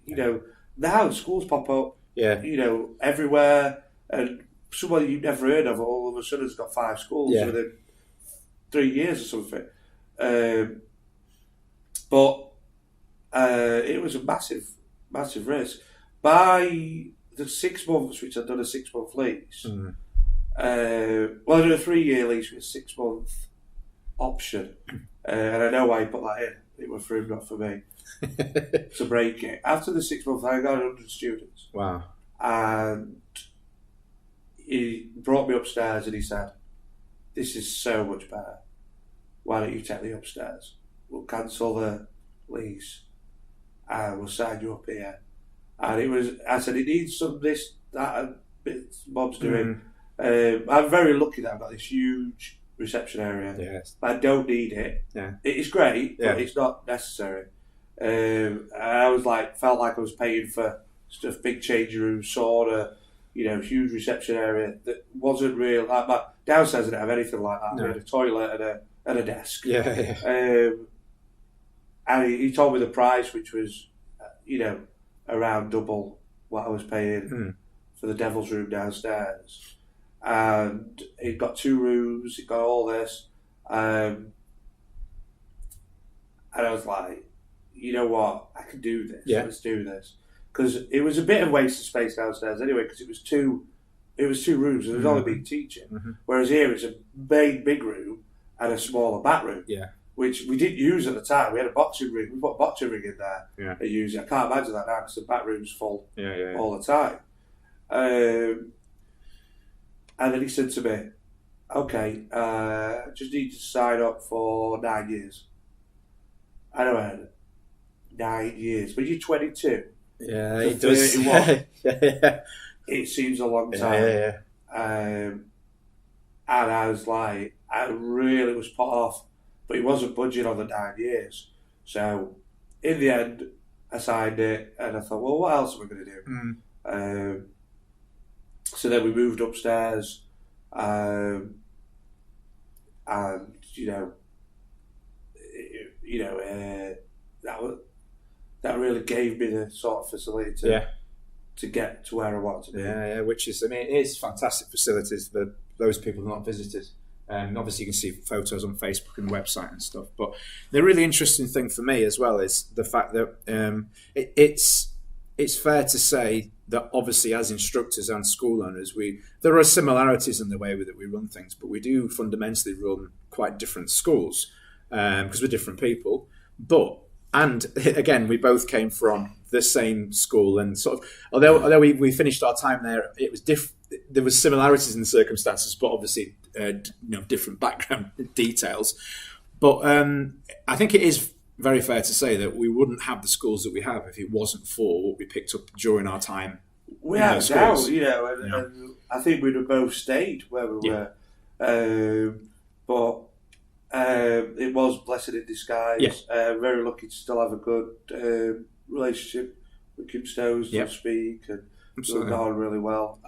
Now schools pop up, everywhere, and somebody you've never heard of all of a sudden has got 5 schools within 3 years or something. But it was a massive, massive risk. By the 6 months, which I'd done a 6-month lease, I did a 3-year lease with a 6-month option, and I know why you put that in. it was for him, not for me, to break it. After the 6 months, I got 100 students. Wow. And he brought me upstairs and he said, "This is so much better. Why don't you take me upstairs? We'll cancel the lease and we'll sign you up here." And I said, "It needs some this, that, and bits Bob's doing." I'm very lucky that I've got this huge reception area. Yes. I don't need it. Yeah. It's great, but it's not necessary. And I felt like I was paying for stuff, big changing room, sauna, huge reception area that wasn't real. Like my downstairs didn't have anything like that. No. We had a toilet and a desk. Yeah. And he told me the price, which was, around double what I was paying for the Devil's Room downstairs. And it got 2 rooms, it got all this. And I was like, you know what, I can do this. Yeah. Let's do this. Because it was a bit of waste of space downstairs anyway, because it was two rooms, and there was only been teaching. Whereas here it's a big room and a smaller back room. Yeah. Which we didn't use at the time. We had a boxing ring. We put a boxing ring in there and use it. I can't imagine that now because the back room's full all the time. And then he said to me, "Okay, just need you to sign up for 9 years." And I went, 9 years? But you're 22. Yeah, it does. It seems a long time. And I was like, I really was put off. But he wasn't budging on the 9 years. So, in the end, I signed it, and I thought, well, what else am I going to do? So then we moved upstairs, and that really gave me the sort of facility to get to where I want to be. Yeah, which is, it is fantastic facilities for those people who are not visitors. Obviously, you can see photos on Facebook and the website and stuff. But the really interesting thing for me as well is the fact that it's fair to say that obviously as instructors and school owners, there are similarities in the way that we run things, but we do fundamentally run quite different schools because we're different people. And again, we both came from the same school, and sort of although we finished our time there, it was there was similarities in the circumstances, but obviously different background details. But I think it is very fair to say that we wouldn't have the schools that we have if it wasn't for what we picked up during our time. We have now, and I think we'd have both stayed where we were. But it was blessing in disguise. Yeah. Very lucky to still have a good relationship with Kim Stones, so to speak, and we've got on really well.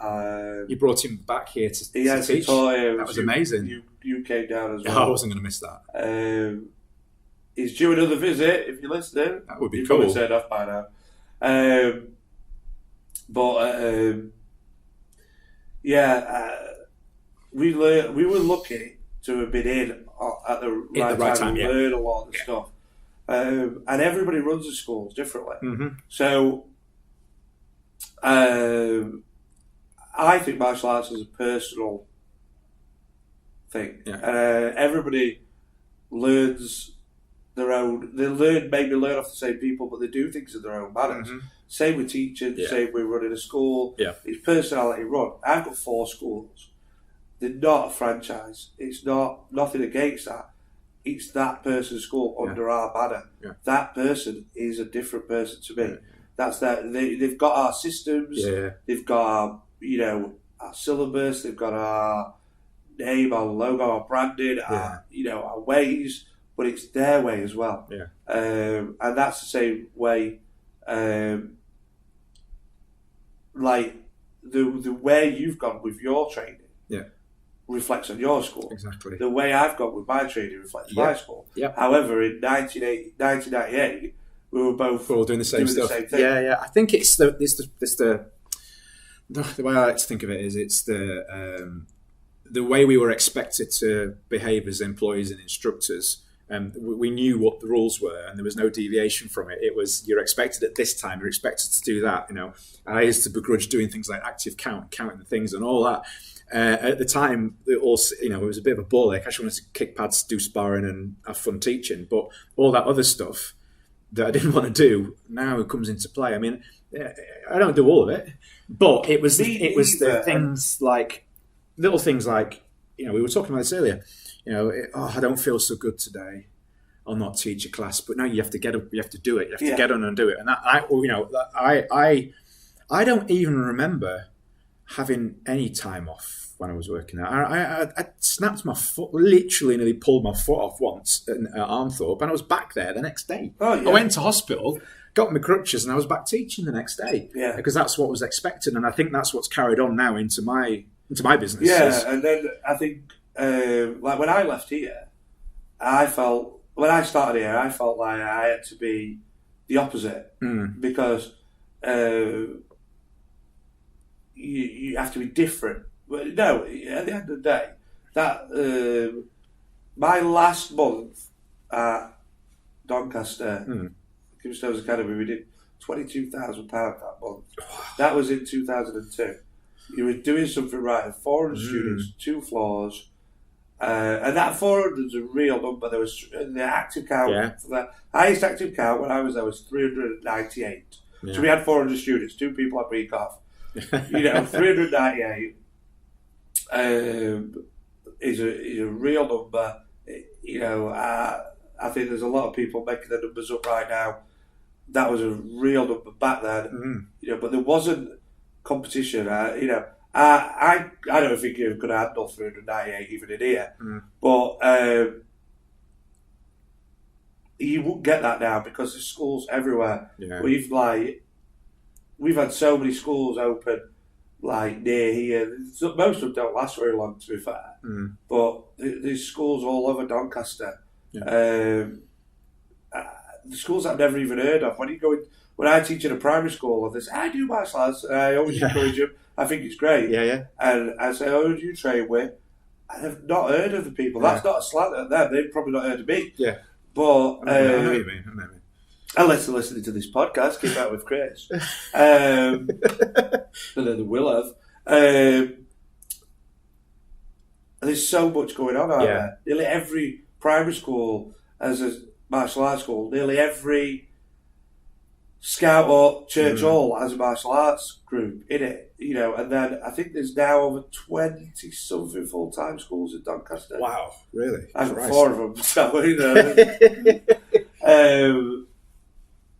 You brought him back here to teach. That was amazing. You came down as well. I wasn't going to miss that. He's due another visit, if you're listening. That would be You've cool. probably turned off by now. We were lucky to have been in at the right time. We learned a lot of the stuff. And everybody runs the schools differently. Mm-hmm. So I think martial arts is a personal thing. Yeah. Everybody learns their own. Maybe learn off the same people, but they do things in their own manners. Mm-hmm. Same with teaching, same with running a school. Yeah. It's personality run. I've got 4 schools. They're not a franchise. It's nothing against that. It's that person's school under our banner. Yeah. That person is a different person to me. Yeah. That's that. They've got our systems. Yeah. They've got our, our syllabus. They've got our name, our logo, our branding, our ways. But it's their way as well. Yeah. And that's the same way. Like the way you've gone with your training. Yeah. Reflects on your school. Exactly. The way I've got with my training reflects my school. Yep. However, in 1998, we were both all doing the same stuff. The same thing. Yeah. I think it's the way I like to think of it is it's the way we were expected to behave as employees and instructors. We knew what the rules were, and there was no deviation from it. It was you're expected at this time, you're expected to do that. And I used to begrudge doing things like active counting the things and all that. At the time, it was a bit of a ball ache. I actually wanted to kick pads, do sparring, and have fun teaching. But all that other stuff that I didn't want to do now comes into play. I mean, I don't do all of it, but it was the things like little things like, we were talking about this earlier. I don't feel so good today. I'll not teach a class, but now you have to get up. You have to do it. You have to get on and do it. And I don't even remember having any time off when I was working there. I snapped my foot, literally nearly pulled my foot off once at Armthorpe, and I was back there the next day. Oh, yeah. I went to hospital, got my crutches, and I was back teaching the next day. Yeah, because that's what was expected, and I think that's what's carried on now into my business. Yeah, and then I think like when I left here, when I started here, I felt like I had to be the opposite because you have to be different. But no, at the end of the day, that my last month at Doncaster, Kingstones Academy, we did £22,000 that month. That was in 2002. You were doing something right. 400 students, 2 floors. And that 400 is a real number. There was the active count for the highest active count when I was there was 398. Yeah. So we had 400 students, 2 people had week off. 398 is a real number. I think there's a lot of people making the numbers up right now. That was a real number back then. But there wasn't competition. I don't think you're going to handle 398 even in here. But you won't get that now because there's schools everywhere. Yeah. We've had so many schools open like near here. Most of them don't last very long, to be fair. But there's schools all over Doncaster. Yeah. The schools I've never even heard of. When I teach in a primary school, I do martial arts. I always encourage them. I think it's great. Yeah. And I say, who do you train with? I have not heard of the people. That's not a slant at them. They've probably not heard of me. Yeah. But I know what you mean. Unless they're listening to this podcast, keep out with Chris. But then they will have. There's so much going on out there. Nearly every primary school has a martial arts school. Nearly every scout or church hall has a martial arts group in it. And then I think there's now over 20-something full-time schools in Doncaster. Wow, really? I've got 4 of them. So,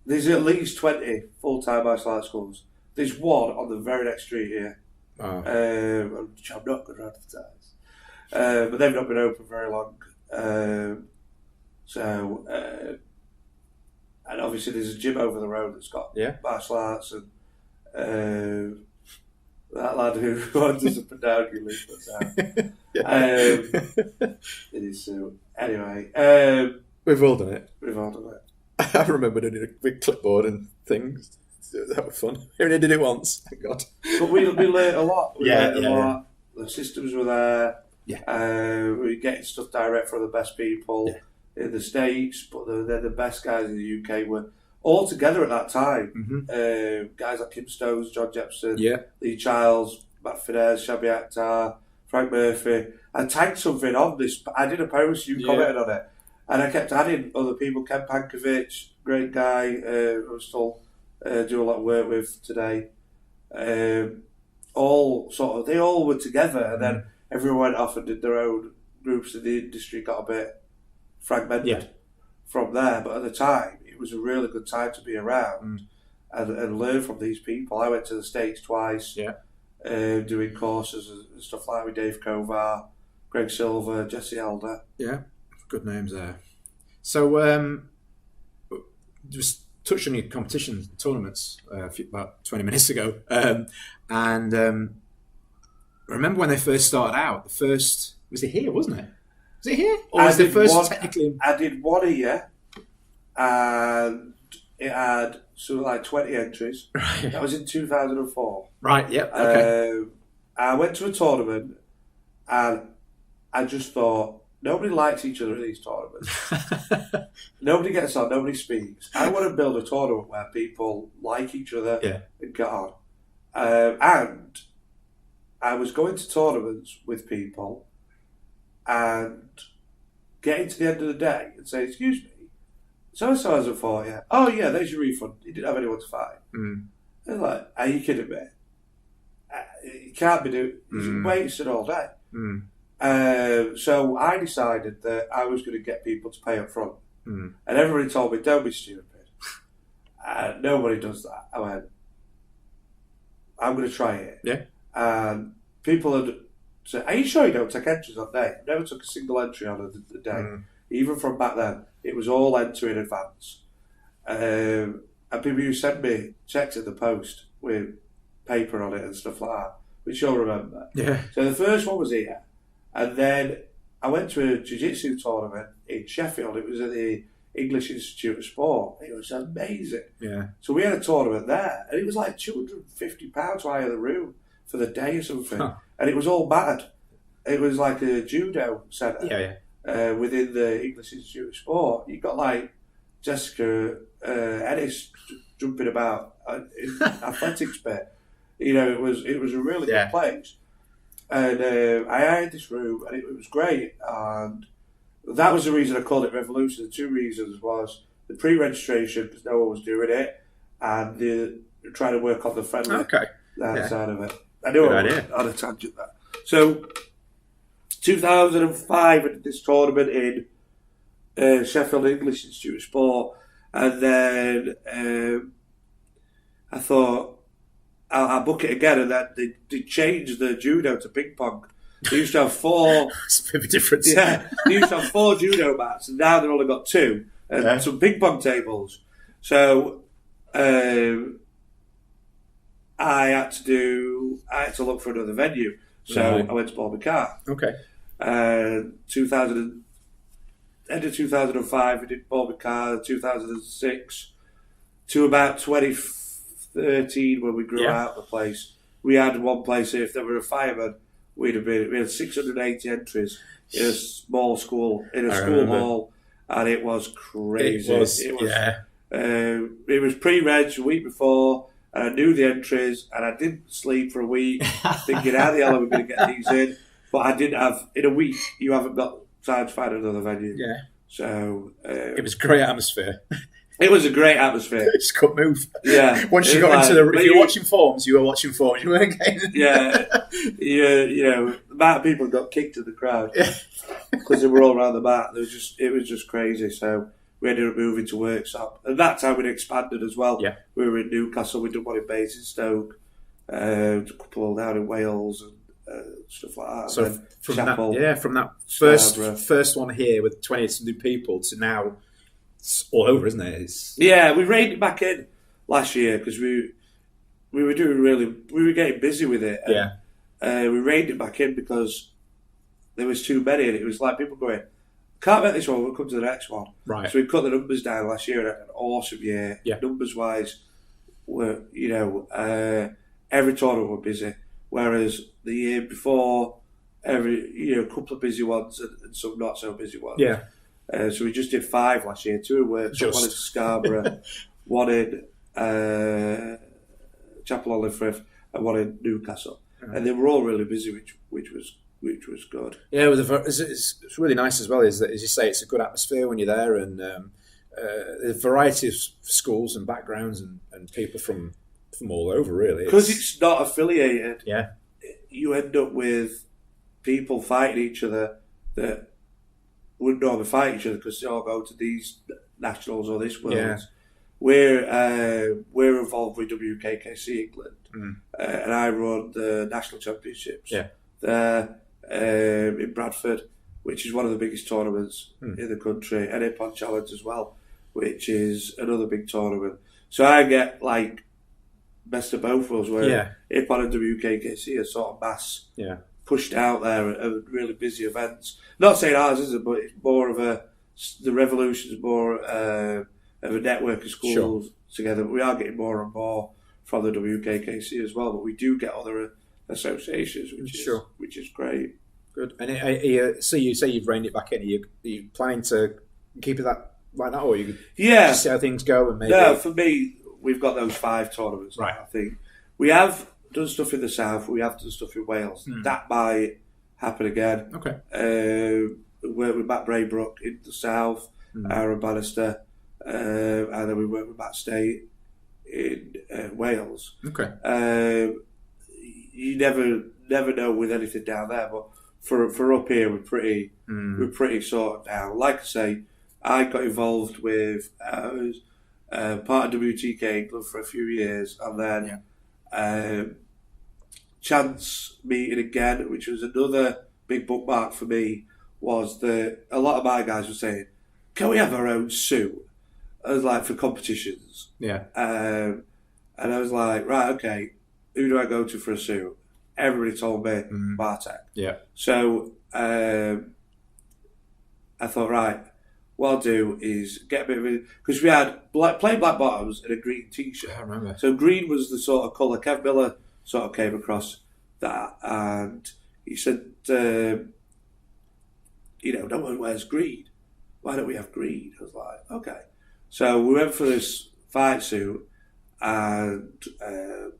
there's at least 20 full-time martial arts schools. There's one on the very next street here, which I'm not going to advertise. But they've not been open very long. And obviously there's a gym over the road that's got martial arts, and that lad who wanders up and down regularly puts out. It is so. Anyway, we've all done it. I remember doing a big clipboard and things. That was fun. I only did it once. Thank God. But we learned a lot. We learned a lot. The systems were there. We were getting stuff direct from the best people in the States, but they're the best guys in the UK. Were all together at that time. Guys like Kim Stones, John Jepson, Lee Childs, Matt Fidesz, Shabby Akhtar, Frank Murphy. I tagged something on this. I did a post, you commented on it, and I kept adding other people. Ken Pankovic, great guy, who I still do a lot of work with today. They all were together, and then everyone went off and did their own groups, and the industry got a bit fragmented from there. But at the time, it was a really good time to be around and learn from these people. I went to the States twice, doing courses and stuff like with Dave Kovar, Greg Silver, Jesse Elder. Yeah, good names there. So, just touched on your competition tournaments about 20 minutes ago, and remember when they first started out? The first was it here, wasn't it? Was it here, or was the first technically? I did one a year, and it had like 20 entries. Right. That was in 2004. Right. Yep. Okay. I went to a tournament, and I just thought, nobody likes each other at these tournaments. Nobody gets on. Nobody speaks. I want to build a tournament where people like each other and get on. And I was going to tournaments with people and getting to the end of the day and say, excuse me, so-and-so hasn't fought yet. Oh, yeah, there's your refund. You didn't have anyone to fight. And like, are you kidding me? You can't be doing wasted all day. So I decided that I was going to get people to pay up front. And everybody told me, don't be stupid. Nobody does that. I went, I'm going to try it. Yeah. And people had said, are you sure you don't take entries on day? I never took a single entry on the day. Even from back then, it was all enter in advance. And people used to send me checks in the post with paper on it and stuff like that, which you'll remember. Yeah. So the first one was here. And then I went to a jiu-jitsu tournament in Sheffield. It was at the English Institute of Sport. It was amazing. Yeah. So we had a tournament there, and it was like £250 to hire the room for the day or something. And it was all battered. It was like a judo centre within the English Institute of Sport. You got like Jessica Ennis jumping about in athletics bit. You know, it was a really good place. And I hired this room, and it was great. And that was the reason I called it Revolution. The two reasons was the pre-registration, because no one was doing it, and trying to work on the friendly side of it. I knew I was on a tangent there. So, 2005, I did this tournament in Sheffield English Institute of Sport, and then I thought, I'll book it again, and then they changed the judo to ping pong. They used to have 4. It's a bit of a difference. Yeah, they used to have 4 judo mats, and now they've only got 2 and some ping pong tables. So I had to look for another venue. So I went to Bobby Carr. Okay. End of 2005, we did Bobby Carr. 2006 to about 2013 when we grew out the place. We had one place here. If there were a fireman, we had 680 entries in a small school, in a school hall, and it was crazy. It was pre-reg the week before, and I knew the entries, and I didn't sleep for a week, thinking how the hell are we going to get these in? But I didn't have, in a week, you haven't got time to find another venue. Yeah. So it was a great atmosphere. It was a great atmosphere. Just couldn't move. Yeah. Once you got into if you were watching forms, you were watching forms. You weren't getting. You know, the amount of people got kicked in the crowd because they were all around the mat. It was just crazy. So we ended up moving to Worksop, and that time we'd expanded as well. Yeah. We were in Newcastle. We'd done one in Basingstoke, a couple down in Wales, and stuff like that. So from Chapel, that first one here with 20 people to now. It's all over, isn't it? We reined it back in last year because we were getting busy with it. And, we reined it back in because there was too many, and it was like people going, can't make this one, we'll come to the next one. Right. So we cut the numbers down last year and had an awesome year. Yeah. Numbers wise, every tournament were busy. Whereas the year before, a couple of busy ones and some not so busy ones. Yeah. So we just did 5 last year, 2 in Worksop, 1 in Scarborough, 1 in Chapel on Frith, and 1 in Newcastle. And they were all really busy, which was good. Yeah, it's really nice as well. Is that, as you say, it's a good atmosphere when you're there, and a variety of schools and backgrounds and people from all over, really. Because it's not affiliated. Yeah, you end up with people fighting each other that wouldn't normally fight each other because they all go to these nationals or this world. Yeah. We're involved with WKKC England, and I run the national championships there in Bradford, which is one of the biggest tournaments in the country, and Ippon Challenge as well, which is another big tournament. So I get like best of both worlds, where Ippon and WKKC are sort of mass pushed out there at really busy events. Not saying ours isn't, but it's more of the Revolution's more of a network of schools together. But we are getting more and more from the WKKC as well, but we do get other associations, which is great. Good. And so you say you've reined it back in. Are you planning to keep it like that, or you just see how things go? And maybe for me, we've got those 5 tournaments. Right. I think we have done stuff in the south. We have done stuff in Wales. That might happen again. Okay. Worked with Matt Braybrook in the south, Aaron Bannister, and then we worked with Matt State in Wales. Okay. You never know with anything down there, but for up here we're pretty sorted out. Like I say, I got involved with part of WTK England for a few years, and then chance meeting again, which was another big bookmark for me. Was that a lot of my guys were saying, "Can we have our own suit?" I was like, for competitions. Yeah. And I was like, right, okay, who do I go to for a suit? Everybody told me Bartek. Yeah. So I thought, right, what I'll do is get a bit of it, because we had plain black bottoms and a green t-shirt. I remember. So green was the sort of colour. Kev Miller sort of came across that, and he said, no one wears green. Why don't we have green? I was like, okay. So we went for this fight suit, and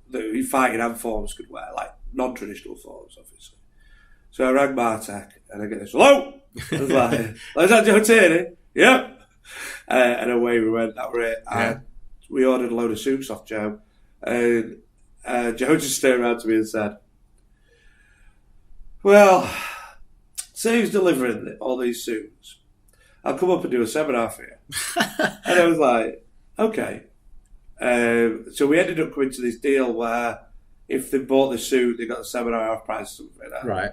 the fighting and forms could wear, like non-traditional forms, obviously. So I rang Bartek, and I get this, hello! I was like, is that Joe Tierney? Yep. And away we went, that were it. And we ordered a load of suits off Joe, and Joe just turned around to me and said, well, say who's delivering all these suits. I'll come up and do a seminar for you. And I was like, okay. So we ended up coming to this deal where if they bought the suit, they got the seminar off price or something like that. Right.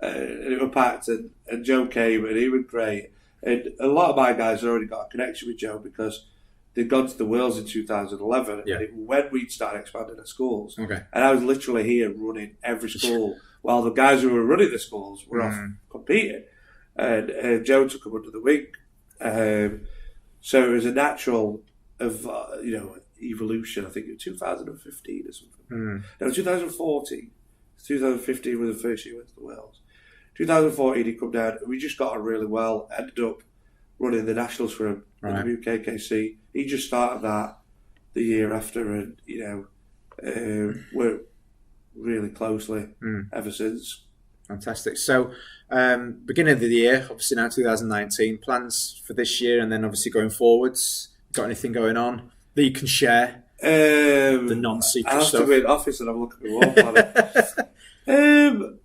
And it was packed, and Joe came, and he was great. And a lot of my guys had already got a connection with Joe because they'd gone to the Worlds in 2011, and it was when we'd started expanding the schools. Okay. And I was literally here running every school while the guys who were running the schools were off competing. And Joe took them under the wing. So it was a natural evolution. I think in 2015 or something. No, 2014. 2015 was the first year we went to the Worlds. 2014 he come down, and we just got on really well. Ended up running the nationals for him in the WKKC. He just started that the year after, and worked really closely ever since. Fantastic. So, beginning of the year, obviously now 2019, plans for this year, and then obviously going forwards. Got anything going on that you can share? The non-secret I have stuff. to be in office and I'm looking at the wall plan.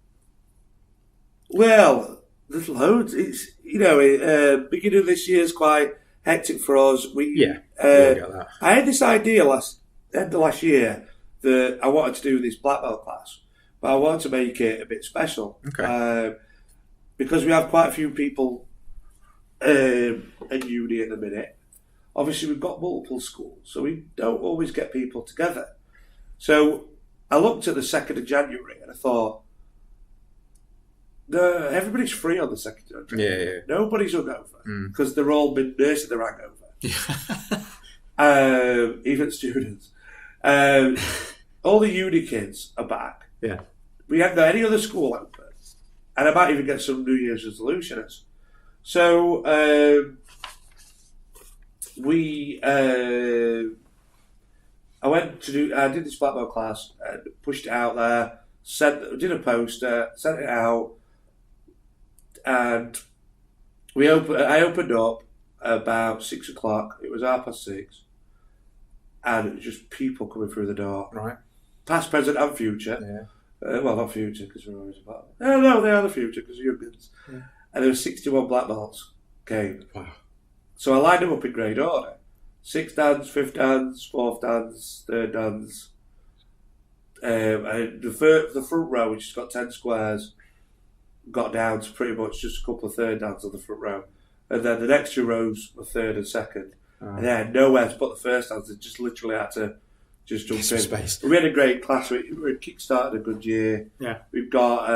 Well, there's loads. It's beginning of this year is quite hectic for us. I get that. I had this idea end of last year that I wanted to do this black belt class, but I wanted to make it a bit special. Okay. Because we have quite a few people at uni at the minute. Obviously, we've got multiple schools, so we don't always get people together. So I looked at the 2nd of January and I thought, no, everybody's free on the 2nd of January. Yeah. Nobody's hungover because they're all been nursing their hangover. Even students. All the uni kids are back. Yeah. We haven't got any other school open. And I might even get some New Year's resolutions. So I did this black belt class and pushed it out there, did a poster, sent it out, and I opened up about 6 o'clock. It was 6:30, and it was just people coming through the door. Right. Past, present, and future. Yeah. Well, not future because we're always black belt. No, they are the future because they're youngins. Yeah. And there were 61 black belts came. Wow. So I lined them up in grade order. 6th dance, 5th dance, 4th dance, 3rd dance. And the front row, which has got 10 squares, got down to pretty much just a couple of 3rd dance on the front row. And then the next 2 rows were 3rd and 2nd. And they had nowhere to put the 1st dance. They just literally had to just jump in. Space. We had a great class. We kick-started a good year. Yeah. We've got...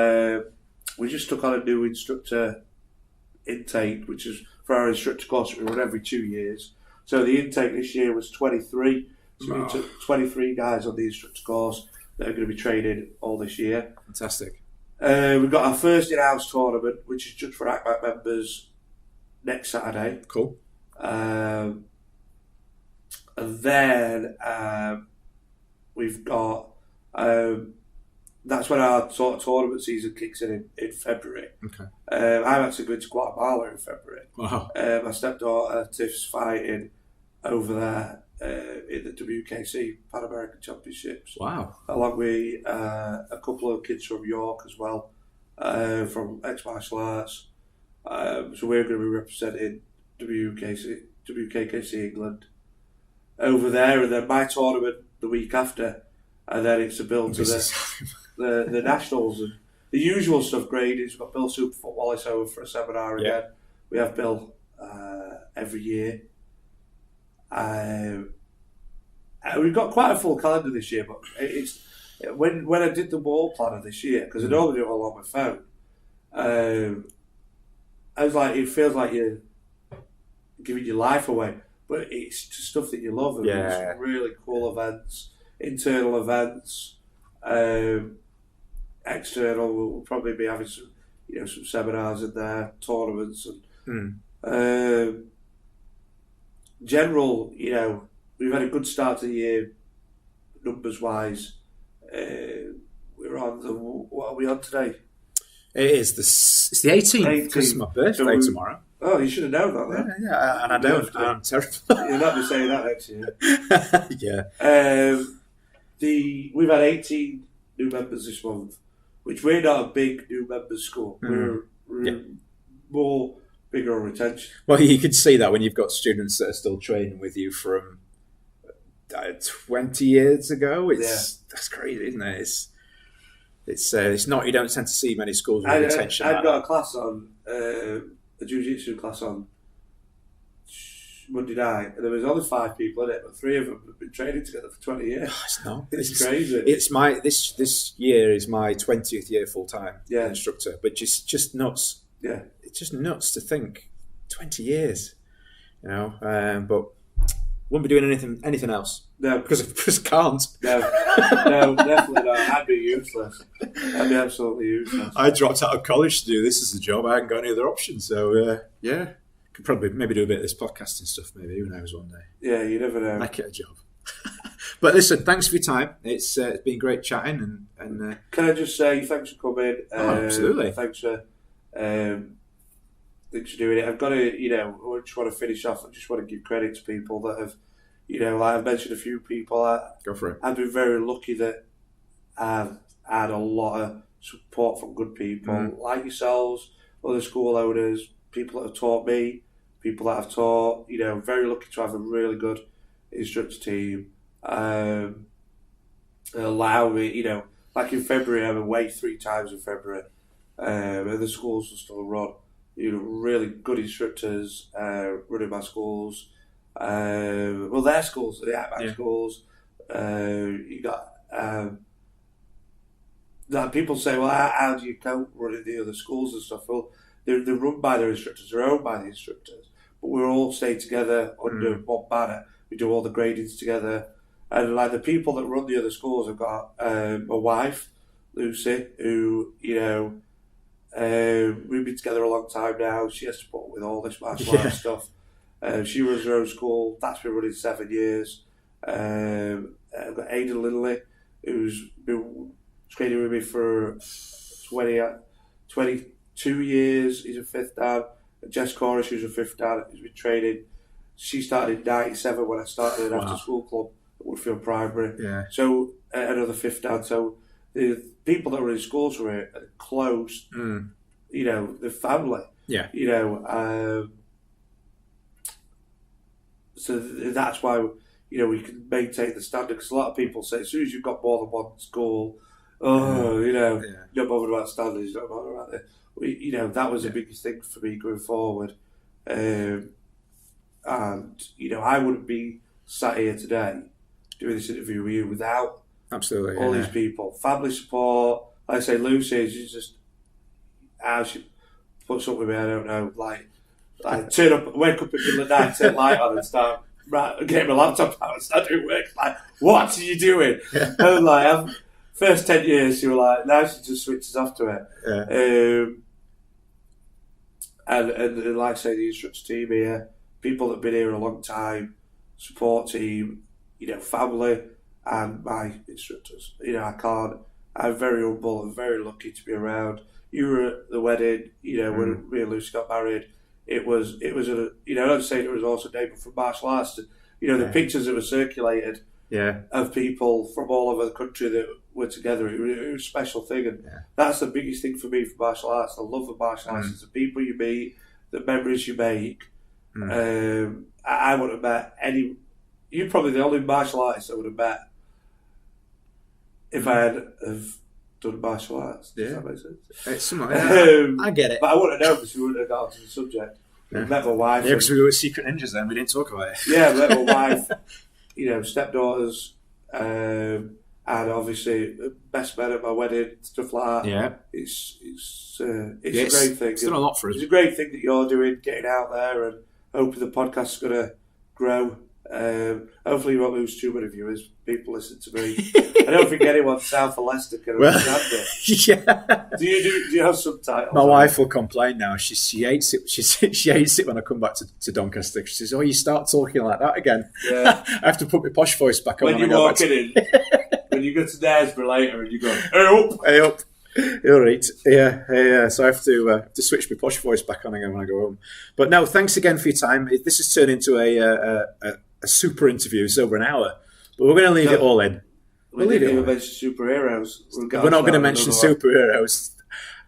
we just took on a new instructor intake, which is for our instructor course we run every 2 years. So the intake this year was 23. So we took 23 guys on the instructor course that are going to be training all this year. Fantastic. We've got our first in-house tournament, which is just for ACMAC members next Saturday. Cool. And then we've got that's when our sort of tournament season kicks in February. Okay. I'm actually going to Guatemala in February. Wow. My stepdaughter Tiff's fighting over there in the WKC Pan American Championships. Wow. Along with a couple of kids from York as well, from ex-martial arts. So we're going to be representing WKKC England over there, and then my tournament the week after, and then it's a build to the nationals and the usual stuff. Grading. We've got Bill Superfoot Wallace over for a seminar again. We have Bill every year. We've got quite a full calendar this year, but it's when I did the wall planner this year, because I normally do it all on my phone. I was like, it feels like you're giving your life away, but it's just stuff that you love. And it's really cool events, internal events, external. We'll probably be having some, some seminars in there, tournaments, and general. We've had a good start to the year, numbers wise. We're on what are we on today? It is it's the 18th. Because it's my birthday tomorrow. Oh, you should have known that then. Yeah, and I don't. I'm terrible. You'll not be saying that next year. Yeah. We've had 18 new members this month, which we're not a big new members school. We're more bigger on retention. Well, you can see that when you've got students that are still training with you from 20 years ago. That's crazy, isn't it? It's not. You don't tend to see many schools with retention. I've got a class on a jiu-jitsu class on Monday night, and there was only 5 people in it, but 3 of them have been training together for 20 years. Oh, it's not. It's crazy. It's my this year is my 20th year full time instructor, but just nuts. Yeah, it's just nuts to think 20 years, but wouldn't be doing anything else. No, because I just can't. No, definitely not. I'd be useless. I'd be absolutely useless. I dropped out of college to do this as a job. I hadn't got any other options. So, could probably maybe do a bit of this podcasting stuff, maybe. Who knows one day. Yeah, you never know. Make it a job. But listen, thanks for your time. It's been great chatting. And can I just say thanks for coming? Absolutely. Thanks for doing it. I've got to, I just want to finish off. I just want to give credit to people that have, like I've mentioned a few people. Go for it. I've been very lucky that I've had a lot of support from good people like yourselves, other school owners, people that have taught me, people that I've taught. Very lucky to have a really good instructor team. Allow me, like in February, I'm away 3 times in February, and the schools will still run. Really good instructors running my schools. Their schools, the Outback schools. You got that people say, well, how do you cope running the other schools and stuff? Well, they're run by their instructors, they're owned by the instructors, but we all stay together under one banner. We do all the gradings together, and like the people that run the other schools have got my wife, Lucy, who we've been together a long time now. She has support with all this martial arts stuff. She runs her own school. That's been running 7 years. I've got Aidan Lindley, who's been training with me for 22 years. He's a 5th dan. Jess Cornish, who's a 5th dan, who's been training. She started in 97 when I started an after-school club at Woodfield Primary. Yeah. So another 5th dan. So the people that were in schools were are close. The family. Yeah. So that's why we can maintain the standard. Because a lot of people say as soon as you've got more than one school, you're not bothered about standards, you're not bothered about it. That was the biggest thing for me going forward. And I wouldn't be sat here today doing this interview with you without all these people, family support. Like I say, Lucy, she's just how she puts up with me. I don't know, like turn up, wake up in the middle of the night, turn the light on, and start getting my laptop out and start doing work. Like, what are you doing? And like, first 10 years, she was like, now she just switches off to it. Yeah. And like I say, the instructor team here, people that have been here a long time, support team, family, and my instructors. I can't I'm very humble and very lucky to be around. You were at the wedding, when me and Lucy got married. It was a, I'm not saying it was also David from martial arts. The pictures that were circulated of people from all over the country that were together. It was a special thing, and that's the biggest thing for me for martial arts. The love of martial arts is the people you meet, the memories you make. I would have met any. You're probably the only martial artist I would have met if I had have done martial arts. Does that make sense? It's I get it. But I wouldn't have known because we wouldn't have got onto the subject. Met my wife. Yeah, because we were secret ninjas then. We didn't talk about it. Yeah, met my wife, stepdaughters, and obviously best man at my wedding, stuff like that. Yeah. It's a great thing. It's done a lot for us. It's a great thing that you're doing, getting out there, and hoping the podcast's going to grow. Hopefully you won't lose too many viewers. People listen to me. I don't think anyone south of Leicester can understand it. Yeah. Do you have subtitles? My wife will complain now. She hates it. She hates it when I come back to Doncaster. She says, "Oh, you start talking like that again." Yeah. I have to put my posh voice back on when you walk in. When you go to Daresbury later and you go, "Hey up." All right, yeah. So I have to switch my posh voice back on again when I go home. But no, thanks again for your time. This has turned into a super interview. It's over an hour, but we're going to leave it all in. We'll leave it. Even mention superheroes. We're not going to mention superheroes.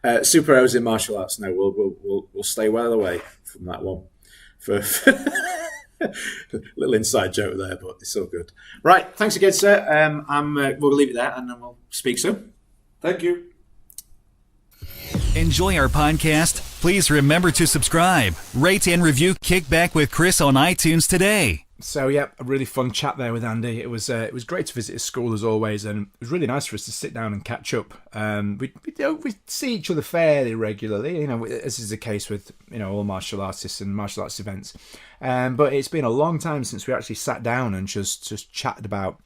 Superheroes in martial arts. No, we'll stay well away from that one. For little inside joke there, but it's all good. Right, thanks again, sir. We'll leave it there, and then we'll speak soon. Thank you. Enjoy our podcast? Please remember to subscribe, rate and review Kickback with Chris on iTunes today. So yeah, a really fun chat there with Andy. It was great to visit his school as always, and it was really nice for us to sit down and catch up. We see each other fairly regularly, as is the case with all martial artists and martial arts events. But it's been a long time since we actually sat down and just chatted about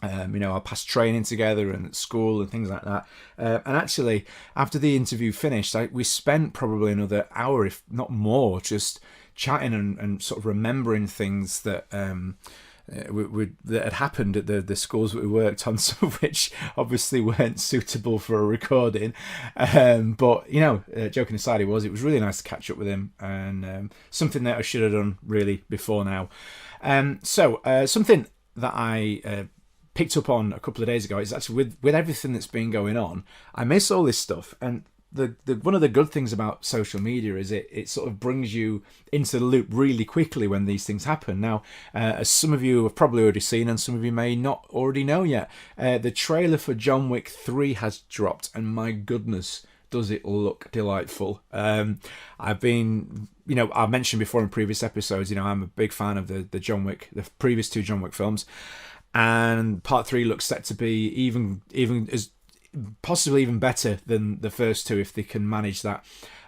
our past training together and at school and things like that. And actually, after the interview finished, we spent probably another hour, if not more, just chatting and sort of remembering things that that had happened at the schools that we worked on, some of which obviously weren't suitable for a recording. But joking aside, it was really nice to catch up with him, and something that I should have done really before now. So something that I picked up on a couple of days ago is actually with everything that's been going on, I miss all this stuff. And the one of the good things about social media is it sort of brings you into the loop really quickly when these things happen. Now, as some of you have probably already seen, and some of you may not already know yet, the trailer for John Wick 3 has dropped, and my goodness, does it look delightful. I've mentioned before in previous episodes, I'm a big fan of the previous two John Wick films. And part 3 looks set to be even as possibly even better than the first two if they can manage that.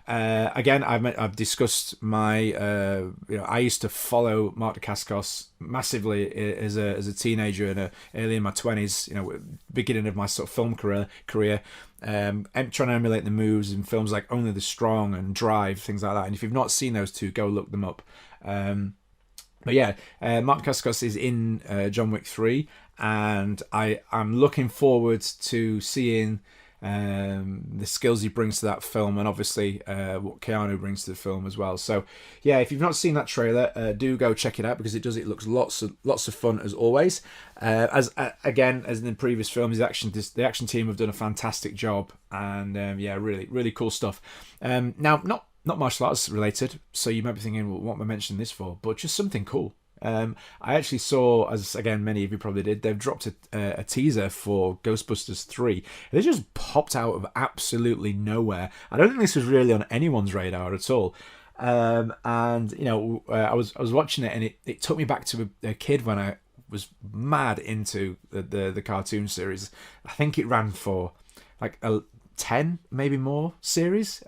Again, I've discussed my I used to follow Mark Dacascos massively as a teenager and early in my 20s, beginning of my sort of film career, trying to emulate the moves in films like Only the Strong and Drive, things like that. And if you've not seen those two, go look them up. But yeah, Mark Dacascos is in John Wick 3, and I'm looking forward to seeing the skills he brings to that film, and obviously what Keanu brings to the film as well. So yeah, if you've not seen that trailer, do go check it out, because it looks lots of fun as always. As in the previous films, the action team have done a fantastic job, and really really cool stuff. Now not martial arts related, so you might be thinking, well, what am I mentioning this for? But just something cool. I actually saw, as again many of you probably did, they've dropped a teaser for Ghostbusters 3. They just popped out of absolutely nowhere. I don't think this was really on anyone's radar at all. I was watching it, and it took me back to a kid when I was mad into the cartoon series. I think it ran for like 10, maybe more series.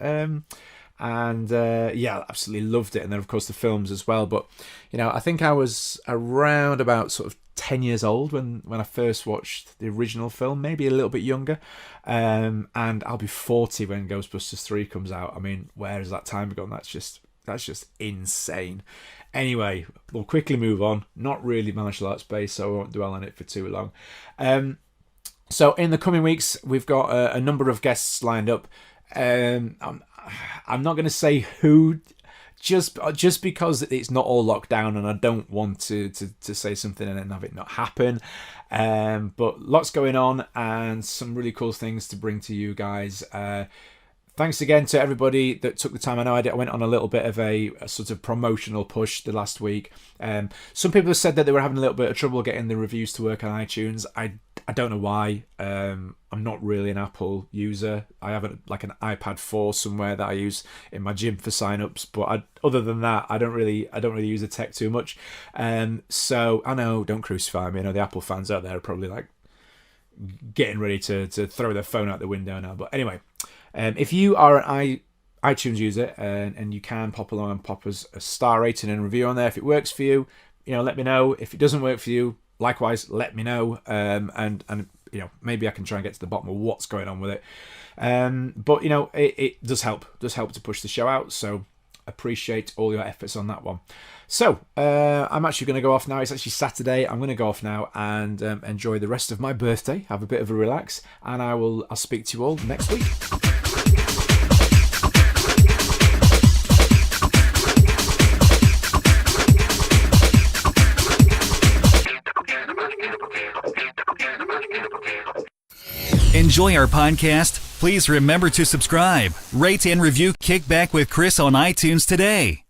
Absolutely loved it. And then of course the films as well. But I think I was around about sort of 10 years old when I first watched the original film, maybe a little bit younger. And I'll be 40 when Ghostbusters 3 comes out. I mean, where has that time gone? That's just insane. Anyway, we'll quickly move on. Not really martial arts based, so I won't dwell on it for too long. So in the coming weeks, we've got a number of guests lined up. I'm not going to say who, just because it's not all locked down, and I don't want to say something and then have it not happen. But lots going on and some really cool things to bring to you guys. Thanks again to everybody that took the time. I know I went on a little bit of a sort of promotional push the last week. Some people have said that they were having a little bit of trouble getting the reviews to work on iTunes. I don't know why. I'm not really an Apple user. I have an iPad 4 somewhere that I use in my gym for sign-ups, but other than that, I don't really use the tech too much. So I know, don't crucify me. I know the Apple fans out there are probably like getting ready to throw their phone out the window now. But anyway, if you are an iTunes user and you can pop along and pop us a star rating and review on there, if it works for you, let me know. If it doesn't work for you, likewise, let me know. And maybe I can try and get to the bottom of what's going on with it. But it does help to push the show out. So appreciate all your efforts on that one. So I'm actually going to go off now. It's actually Saturday. I'm going to go off now and enjoy the rest of my birthday, have a bit of a relax, and I'll speak to you all next week. Enjoy our podcast? Please remember to subscribe, rate, and review Kickback with Chris on iTunes today.